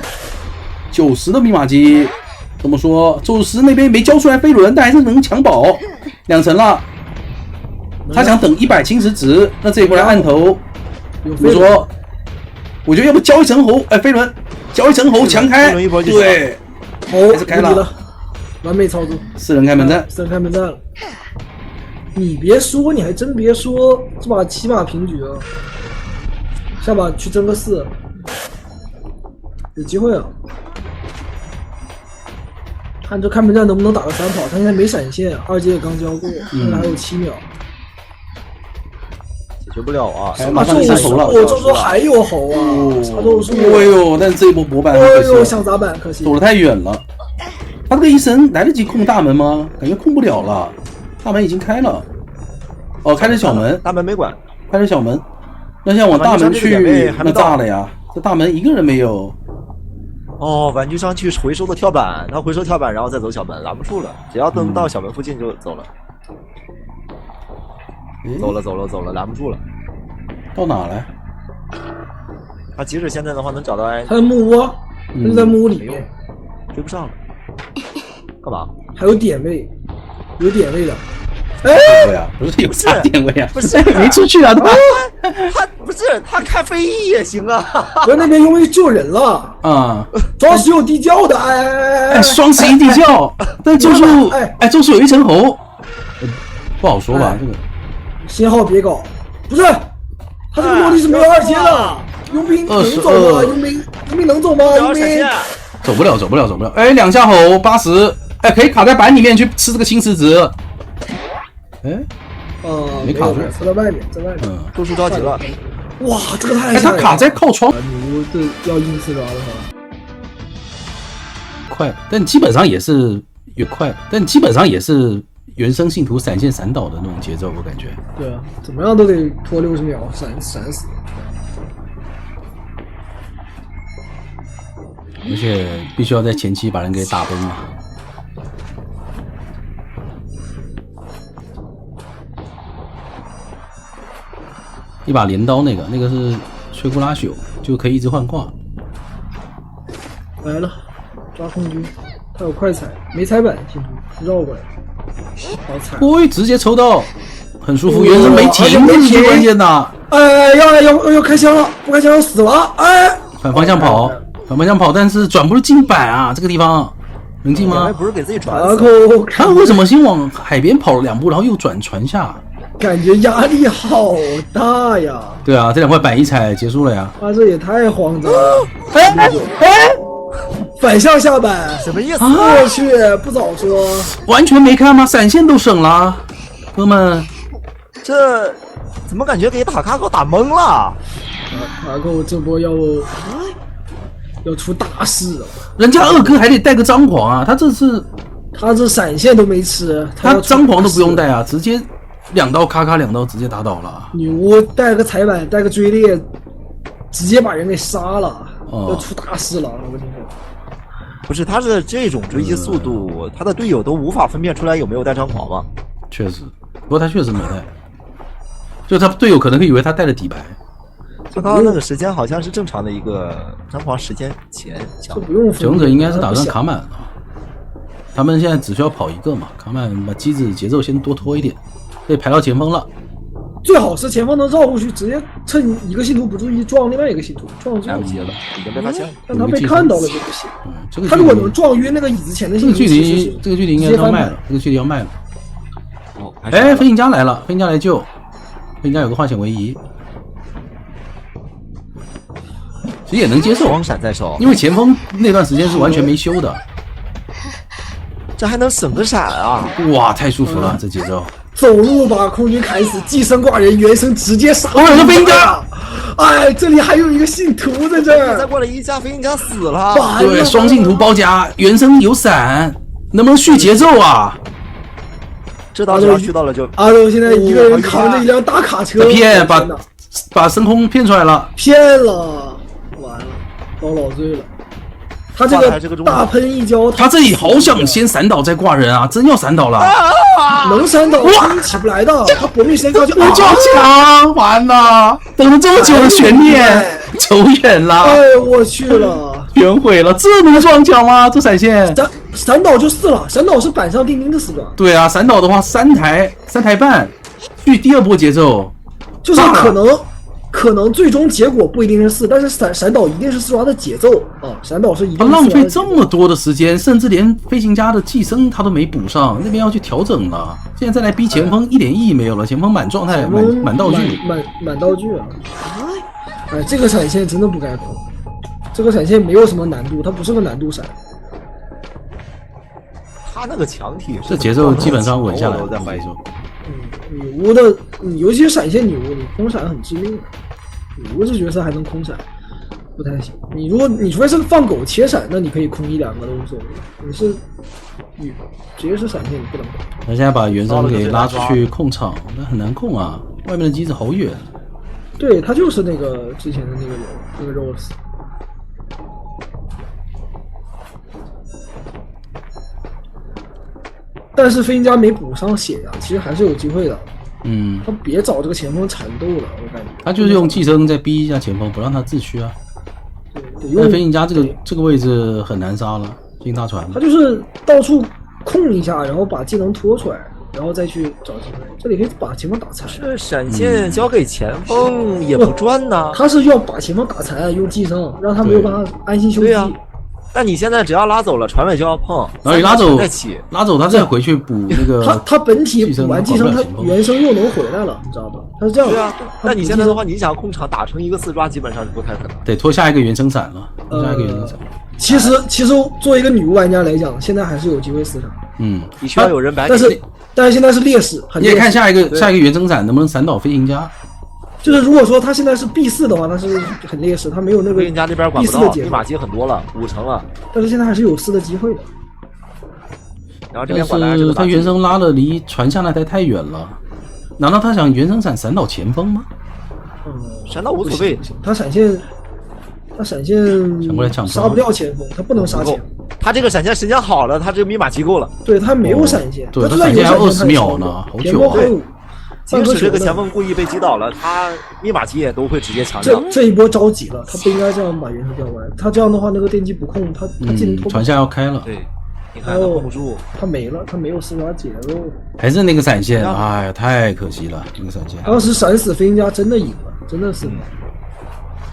90的密码机怎么说？宙斯那边没交出来飞轮，但还是能抢保2层了。他想等100侵蚀值，那这一波来按头。怎么说？我觉得要不交一层猴，飞轮交一层猴强开，对，猴还是开了，完美操作。4人开门战，4人开门战了。你别说，你还真别说，这把起码平局了。下把去争个4，有机会啊！看这开门战能不能打个3跑，他现在没闪现，2阶也刚交过，现在还有7秒。解决不了啊！马上就猴了，咒术还有猴啊！咒术，哎呦，但是这一波博板，哎呦，想砸板，可惜走得太远了。他这个一神来得及控大门吗？感觉控不了了，大门已经开了。哦，开着小门，大门没管，开着小门。那像往大门去，那炸了呀！这大门一个人没有。哦，玩具商去回收的跳板，他回收跳板，然后再走小门，拦不住了。只要等到小门附近就走了。走了，拦不住了。到哪了？他即使现在的话能找到埃，他在木屋，他就在木屋里面，追不上了。干嘛？还有点位，有点位的，点位啊，不是有啥点位啊？不是没出去啊，他不是他开飞翼也行啊。我那边因为救人了，啊，装石有地窖的，哎，双十一地窖，但咒术哎咒术有一层喉，不好说吧？这个信号别搞，不是，他这个落地是没有2阶的，佣兵能走吗？佣兵能走吗？佣兵走不了。哎，2下吼80，哎，可以卡在板里面去吃这个青石子。哎，没卡住，在外面。咒术着急了。哇，这个太哎，他卡在靠窗。牛，这要硬刺抓的话，快，但基本上也是越快，但基本上也是原生信徒闪现闪倒的那种节奏，我感觉。对啊，怎么样都得拖60秒闪死。而且必须要在前期把人给打崩了。一把镰刀那个是吹库拉朽，就可以一直换挂。来了，抓空军，他有快踩，没踩板，信徒绕过来，好踩。喂，直接抽到，很舒服。原生没停，这是最关键的。哎，要开枪了，不开枪要死了！哎，反方向跑，但是转不是进板啊，这个地方能进吗？不是给自己转死。他为什么先往海边跑了2步，然后又转船下？感觉压力好大呀！对啊，这2块板一踩结束了呀！他这也太慌张了！哎，反向下板什么意思？我去，不早说，完全没看吗？闪现都省了，哥们，这怎么感觉给塔卡狗打懵了？塔卡这波要出大事了！人家2哥还得带个张狂啊，他这闪现都没吃，他张狂都不用带啊，直接2刀咔咔2刀直接打倒了。牛，带个踩板，带个追猎，直接把人给杀了，要出大事了！我跟你说，不是他的这种追击速度，他的队友都无法分辨出来有没有带张狂吗？确实，不过他确实没带，就他队友可能会以为他带了底牌。他刚刚那个时间好像是正常的一个张狂时间前，这不用分。勇者应该是打算卡满了，他们现在只需要跑1个嘛，卡满把机子节奏先多拖一点。可以排到前锋了，最好是前锋能绕过去，直接趁一个信徒不注意撞另外一个信徒，撞来不及了，已经被发现了。但他被看到了就不行。这个他如果能撞晕那个椅子前的信徒，这个距离应该要卖了，这个距离要卖了。哦，哎，飞行家来了，飞行家来救，飞行家有个化险为夷，其实也能接受。双闪在手，因为前锋那段时间是完全没修的，这还能省个闪啊！哇，太舒服了，这节奏。走路把空军砍死，寄生挂人，原生直接杀。我有个飞行家，哎，这里还有一个信徒在这儿。再过来一架飞行家死了，对，双信徒包夹，原生有闪，能不能续节奏啊？这刀只要续到了就。阿斗现在一个人扛着一辆大卡车，骗把升空骗出来了，骗了，完了，遭老罪了。他这个大喷一跤，他这里好想先闪倒再挂人啊！真要闪倒了，能闪倒他起不来的，他搏命先靠就撞墙，完了，等了这么久的悬念走远了，哎，我去了，全毁了，这能撞墙吗？这闪现闪倒就4了，闪倒是板上钉钉的死状。对啊，闪倒的话3台半，续第2波节奏，就是可能最终结果不一定是4，但是闪倒一定是4抓的节奏啊！闪倒是一定是他浪费这么多的时间，甚至连飞行家的寄生他都没补上，那边要去调整了。现在再来逼前锋，一点意义没有了。前锋满状态，满道具，满道具啊！哎，这个闪现真的不该空，这个闪现没有什么难度，它不是个难度闪。他那个墙体，这节奏基本上稳下来了。女巫的，你尤其是闪现女巫，你空闪很致命的。女巫这角色还能空闪，不太行。你除非是放狗切闪，那你可以空1-2个都无所谓。你是直接是闪现，你不能空。他现在把原生给拉出去控场，那很难控啊！外面的机子好远。对，他就是那个之前的那个 Rose。但是飞行家没补上血呀，其实还是有机会的。他别找这个前锋缠斗了，我感觉。他就是用寄生再逼一下前锋，不让他自驱啊。但飞行家这个位置很难杀了，进大船。他就是到处控一下，然后把技能拖出来，然后再去找机会。这里可以把前锋打残。这闪现交给前锋也不赚呐。他是要把前锋打残，用寄生，让他没有办法安心休息。对呀。那你现在只要拉走了，传位就要碰，然后你拉走他再回去补那个。他本体补完寄生，他原生又能回来了，你知道吗？他是这样。对啊，那你现在的话，你想控场打成一个4抓，基本上是不太可能。得拖下一个原生伞了，下一个原生伞。其实作为一个女巫玩家来讲，现在还是有机会4场。你需要有人白。但是现在是劣势，你也看下一个原生伞能不能闪倒飞行家。就是如果说他现在是 B4的话，他是很劣势，他没有那个 B4 那边管不到，密码机很多了，5成了。但是现在还是有4的机会的。然后这边管的还是他原生拉的离传下那台太远了，难道他想原生伞闪倒前锋吗？闪倒无所谓，他闪现杀不掉前锋，他不能杀前锋。他这个闪现时间好了，他这个密码机够了。对他没有闪现，对他闪现还有20秒呢，好久啊！即使这个前锋故意被击倒了，他密码机也都会直接强调。这一波着急了，他不应该这样把原生调过来。他这样的话，那个电击不控，他进传下要开了。对，你看他控不住，他没了，他没有4抓解了。还是那个闪现，哎呀，太可惜了，那个闪现。当时闪死飞行家真的赢了，真的是。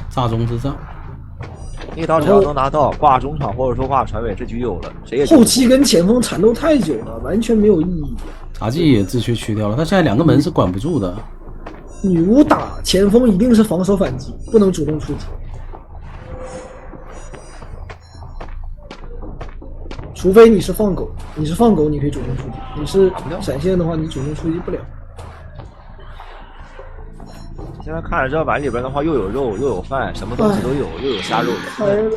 炸中之战。一刀只要能拿到挂中场或者说挂船尾，这局有了，谁也后期跟前锋缠斗太久了，完全没有意义。茶技也自缺去掉了，他现在2个门是管不住的。女巫打前锋一定是防守反击，不能主动出击，除非你是放狗，你可以主动出击，你是闪现的话，你主动出击不了。现在看着这碗里边的话，又有肉又有饭，什么东西都有，又有虾肉的。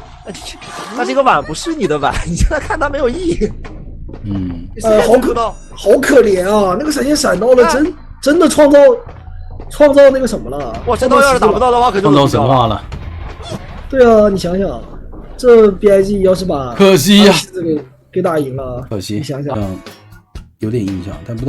那这个碗不是你的碗，你现在看它没有意义。好可怜啊！那个闪现闪到了，真的创造那个什么了。哇，这刀要是打不到的话，可就创造神话了。对啊，你想想，这 BIG 要是把可惜呀，给打赢了，可惜，你想想，有点印象，但不知道。